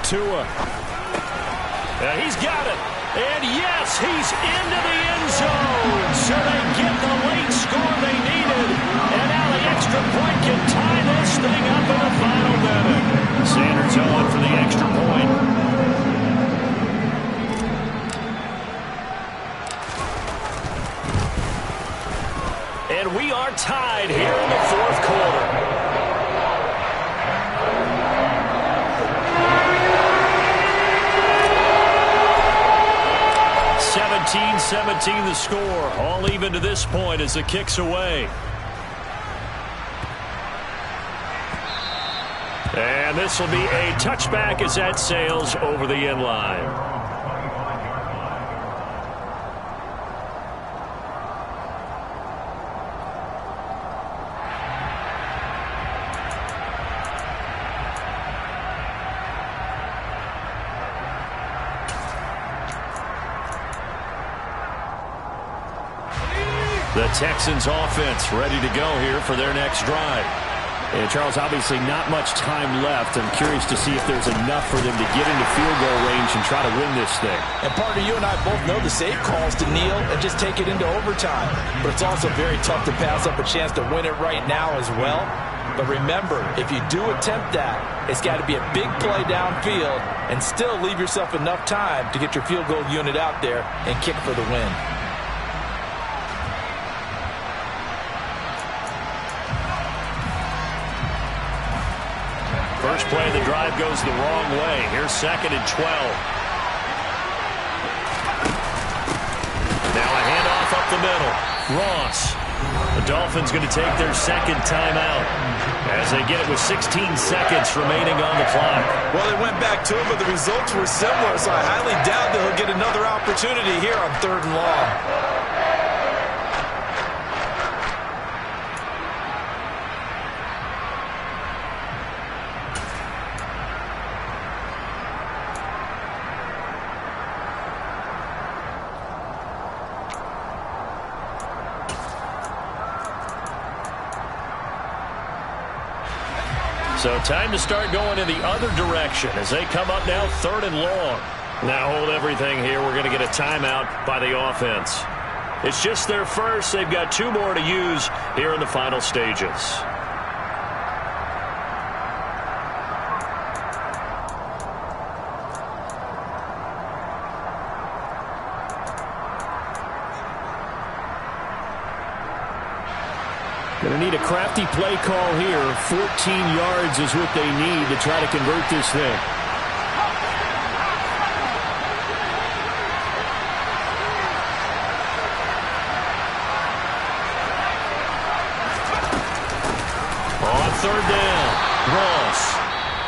Tua. He's got it. And yes, he's into the end zone. So they get the late score they needed. And now the extra point can tie this thing up in the final minute. Sanders on for the extra point. And we are tied here in the 4th quarter. 17-17 the score. All even to this point as the kick's away. And this will be a touchback as that sails over the end line. The Texans offense ready to go here for their next drive. And Charles, obviously not much time left. I'm curious to see if there's enough for them to get into field goal range and try to win this thing. And partner, you and I both know the safe calls to kneel and just take it into overtime. But it's also very tough to pass up a chance to win it right now as well. But remember, if you do attempt that, it's got to be a big play downfield and still leave yourself enough time to get your field goal unit out there and kick for the win. First play of the drive goes the wrong way. Here's 2nd and 12. Now a handoff up the middle. Ross. The Dolphins going to take their 2nd timeout as they get it with 16 seconds remaining on the clock. Well, they went back to it, but the results were similar, so I highly doubt that he'll get another opportunity here on 3rd and long. So time to start going in the other direction as they come up now 3rd and long. Now hold everything here. We're going to get a timeout by the offense. It's just their first. They've got 2 more to use here in the final stages. Going to need a crafty play call here. 14 yards is what they need to try to convert this thing. On 3rd down, Ross.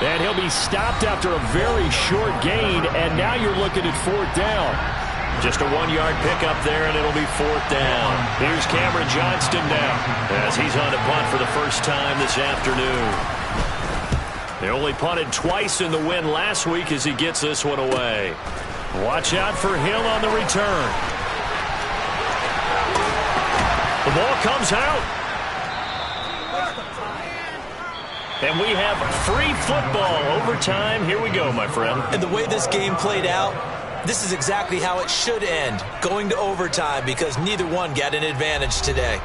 And he'll be stopped after a very short gain, and now you're looking at 4th down. Just a 1-yard pickup there, and it'll be 4th down. Here's Cameron Johnston now as he's on the punt for the first time this afternoon. They only punted twice in the win last week as he gets this one away. Watch out for him on the return. The ball comes out. And we have free football overtime. Here we go, my friend. And the way this game played out, this is exactly how it should end, going to overtime, because neither one got an advantage today.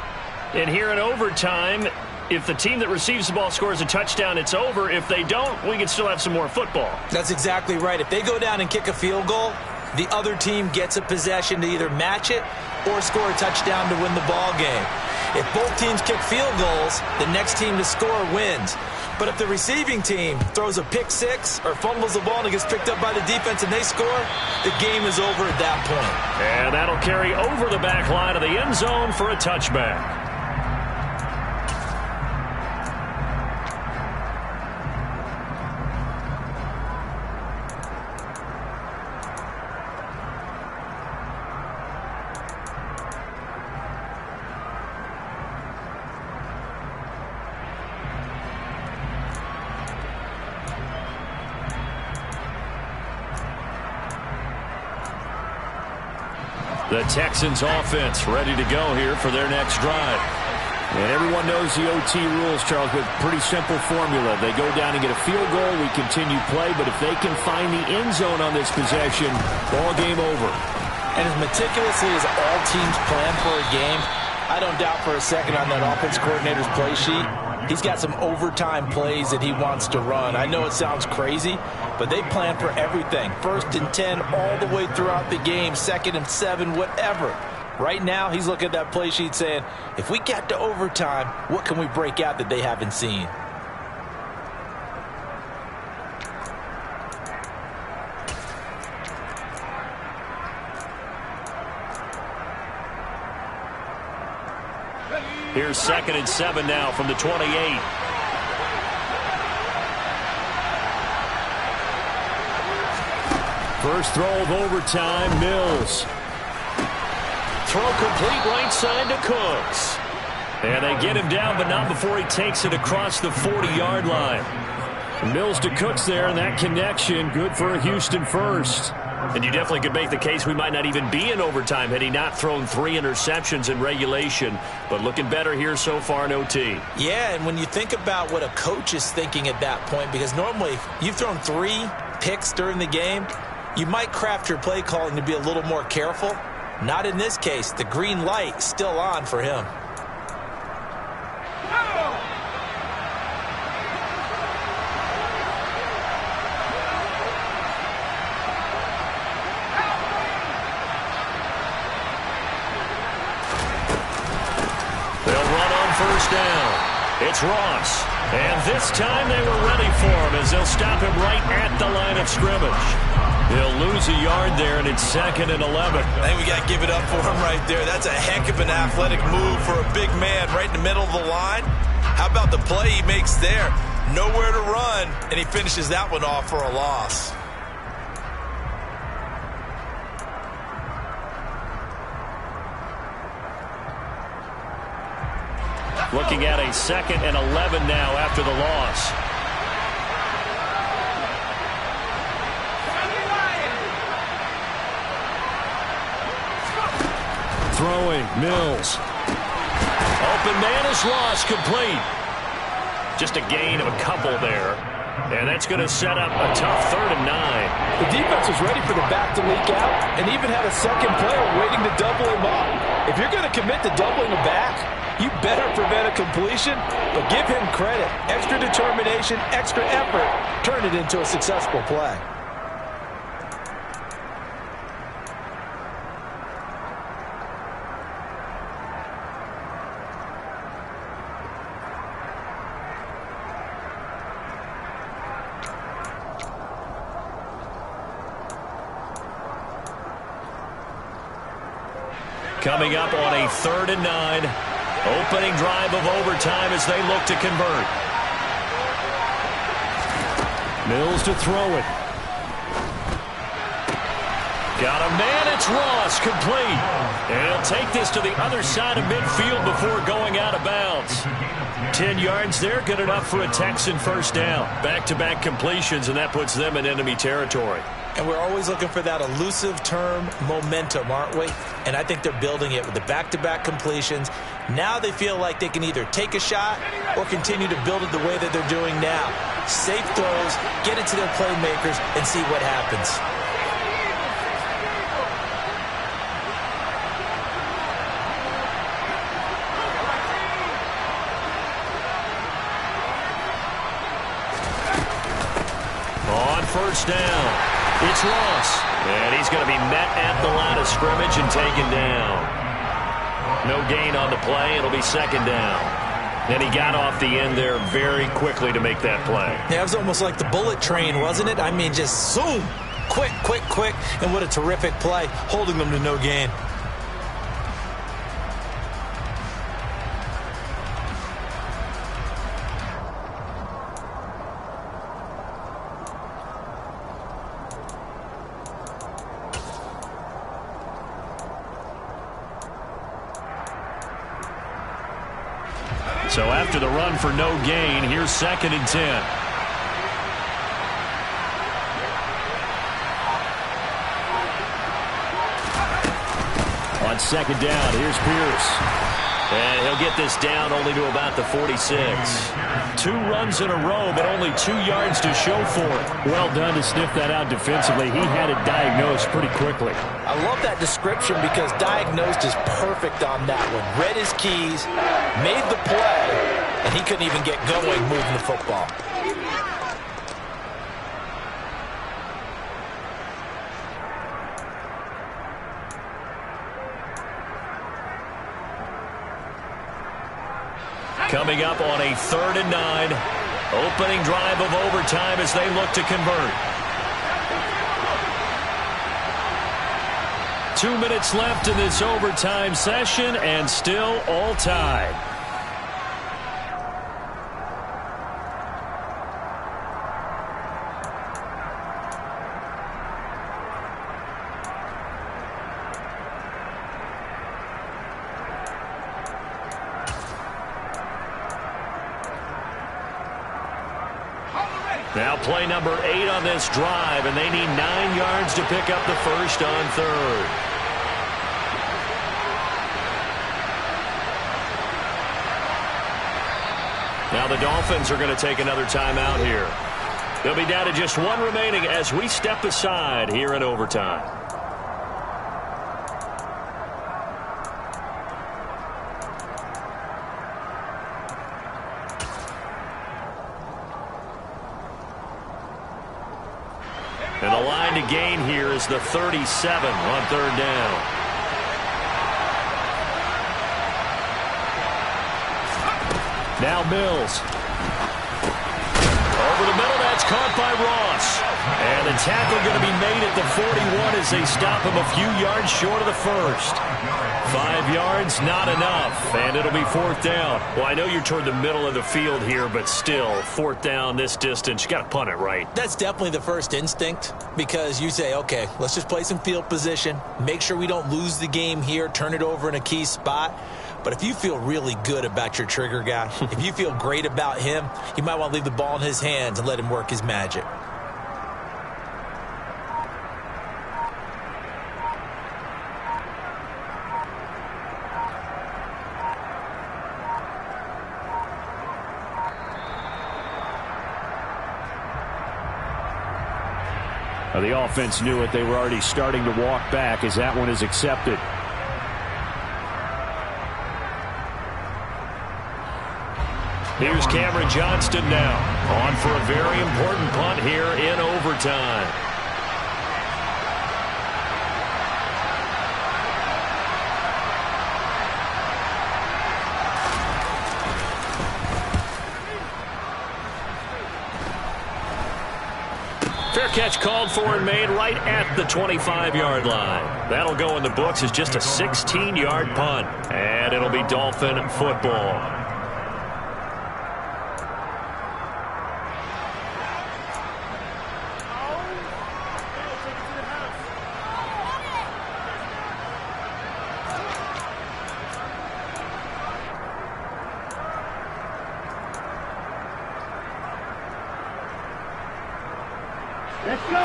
And here in overtime, if the team that receives the ball scores a touchdown, it's over. If they don't, we can still have some more football. That's exactly right. If they go down and kick a field goal, the other team gets a possession to either match it or score a touchdown to win the ball game. If both teams kick field goals, the next team to score wins. But if the receiving team throws a pick six or fumbles the ball and it gets picked up by the defense and they score, the game is over at that point. And that'll carry over the back line of the end zone for a touchback. The Texans offense ready to go here for their next drive. And everyone knows the OT rules, Charles, with pretty simple formula. They go down and get a field goal, we continue play, but if they can find the end zone on this possession, ball game over. And as meticulously as all teams plan for a game, I don't doubt for a second on that offense coordinator's play sheet, he's got some overtime plays that he wants to run. I know it sounds crazy, but they plan for everything. 1st and 10 all the way throughout the game, 2nd and 7, whatever. Right now, he's looking at that play sheet saying, if we get to overtime, what can we break out that they haven't seen? Here's 2nd and 7 now from the 28. First throw of overtime, Mills. Throw complete right side to Cooks. And they get him down, but not before he takes it across the 40-yard line. Mills to Cooks there, and that connection good for a Houston first. And you definitely could make the case we might not even be in overtime had he not thrown 3 interceptions in regulation. But looking better here so far in OT. Yeah, and when you think about what a coach is thinking at that point, because normally you've thrown 3 picks during the game, you might craft your play calling to be a little more careful. Not in this case. The green light still on for him. First down. It's Ross. And this time they were ready for him as they'll stop him right at the line of scrimmage. He'll lose a yard there, and it's 2nd and 11. I think we got to give it up for him right there. That's a heck of an athletic move for a big man right in the middle of the line. How about the play he makes there? Nowhere to run, and he finishes that one off for a loss. Looking at a 2nd and 11 now after the loss. Throwing, Mills. Open man is Ross, complete. Just a gain of a couple there. And that's going to set up a tough 3rd and 9. The defense was ready for the back to leak out and even had a second player waiting to double him up. If you're going to commit to doubling a back, you better prevent a completion, but give him credit. Extra determination, extra effort, turn it into a successful play. Coming up on a 3rd and 9. Opening drive of overtime as they look to convert. Mills to throw it. Got a man, it's Ross, complete. And he'll take this to the other side of midfield before going out of bounds. 10 yards there, good enough for a Texan first down. Back-to-back completions, and that puts them in enemy territory. And we're always looking for that elusive term, momentum, aren't we? And I think they're building it with the back-to-back completions. Now they feel like they can either take a shot or continue to build it the way that they're doing now. Safe throws, get it to their playmakers, and see what happens. On first down. It's Ross, and he's going to be met at the line of scrimmage and taken down. No gain on the play. It'll be 2nd down. And he got off the end there very quickly to make that play. Yeah, it was almost like the bullet train, wasn't it? I mean, just zoom, quick, quick, quick, and what a terrific play, holding them to no gain. So after the run for no gain, here's 2nd and 10. On 2nd down, here's Pierce. And he'll get this down only to about the 46. 2 runs in a row, but only 2 yards to show for it. Well done to sniff that out defensively. He had it diagnosed pretty quickly. I love that description because diagnosed is perfect on that one. Read his keys, made the play, and he couldn't even get going moving the football. Coming up on a 3rd and 9. Opening drive of overtime as they look to convert. 2 minutes left in this overtime session, and still all tied. Now play number 8 on this drive, and they need 9 yards to pick up the first on 3rd. Now the Dolphins are going to take another timeout here. They'll be down to just 1 remaining as we step aside here in overtime. And the line to gain here is the 37 on 3rd down. Now Mills. Over the middle, that's caught by Ross. And the tackle going to be made at the 41 as they stop him a few yards short of the first. 5 yards, not enough, and it'll be 4th down. Well, I know you're toward the middle of the field here, but still, 4th down this distance, you got to punt it right. That's definitely the first instinct because you say, okay, let's just play some field position, make sure we don't lose the game here, turn it over in a key spot. But if you feel really good about your trigger guy, if you feel great about him, you might want to leave the ball in his hands and let him work his magic. Well, the offense knew it. They were already starting to walk back as that one is accepted. Here's Cameron Johnston now, on for a very important punt here in overtime. Fair catch called for and made right at the 25-yard line. That'll go in the books as just a 16-yard punt, and it'll be Dolphin football.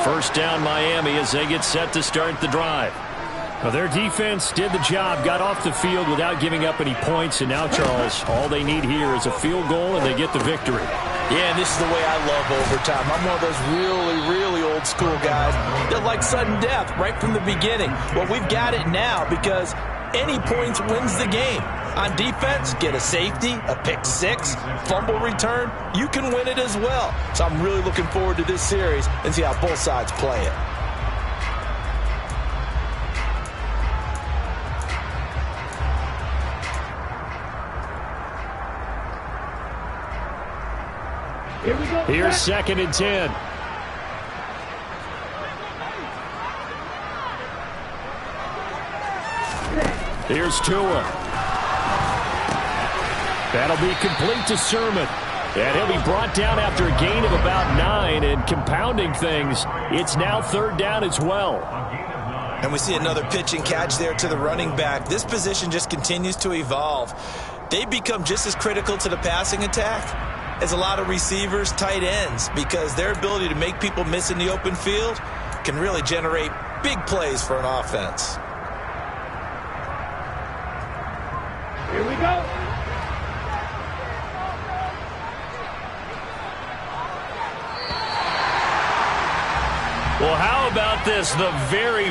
First down Miami as they get set to start the drive. Well, their defense did the job, got off the field without giving up any points, and now, Charles, all they need here is a field goal and they get the victory. Yeah, and this is the way I love overtime. I'm one of those really old school guys that like sudden death right from the beginning. Well, we've got it now because any points wins the game. On defense, get a safety, a pick six, fumble return, you can win it as well. So I'm really looking forward to this series and see how both sides play it. Here we go. Here's 2nd and 10. Here's Tua. That'll be complete to Sermon. And he'll be brought down after a gain of about 9. And compounding things, it's now 3rd down as well. And we see another pitch and catch there to the running back. This position just continues to evolve. They become just as critical to the passing attack as a lot of receivers, tight ends, because their ability to make people miss in the open field can really generate big plays for an offense. Here we go. Well, how about this? The very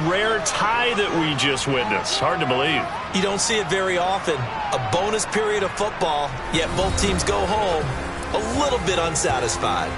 rare tie that we just witnessed. Hard to believe. You don't see it very often. A bonus period of football, yet both teams go home a little bit unsatisfied.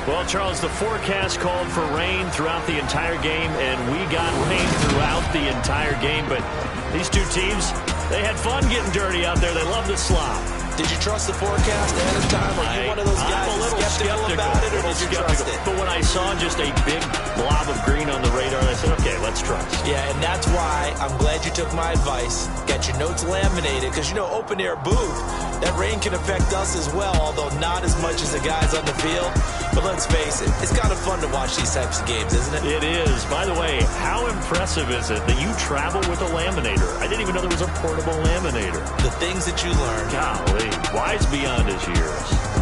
Well, Charles, the forecast called for rain throughout the entire game, and we got rain throughout the entire game. But these two teams, they had fun getting dirty out there. They love the slop. Did you trust the forecast ahead of time? Are you one of those guys I'm a little skeptical about it, or did you trust it? But when I saw just a big blob of green on the radar, I said, okay, let's trust. Yeah, and that's why I'm glad you took my advice. Got your notes laminated, because, you know, open-air booth, that rain can affect us as well, although not as much as the guys on the field. But let's face it, it's kind of fun to watch these types of games, isn't it? It is. By the way, how impressive is it that you travel with a laminator? I didn't even know there was a portable laminator. The things that you learn. Golly, wise beyond his years.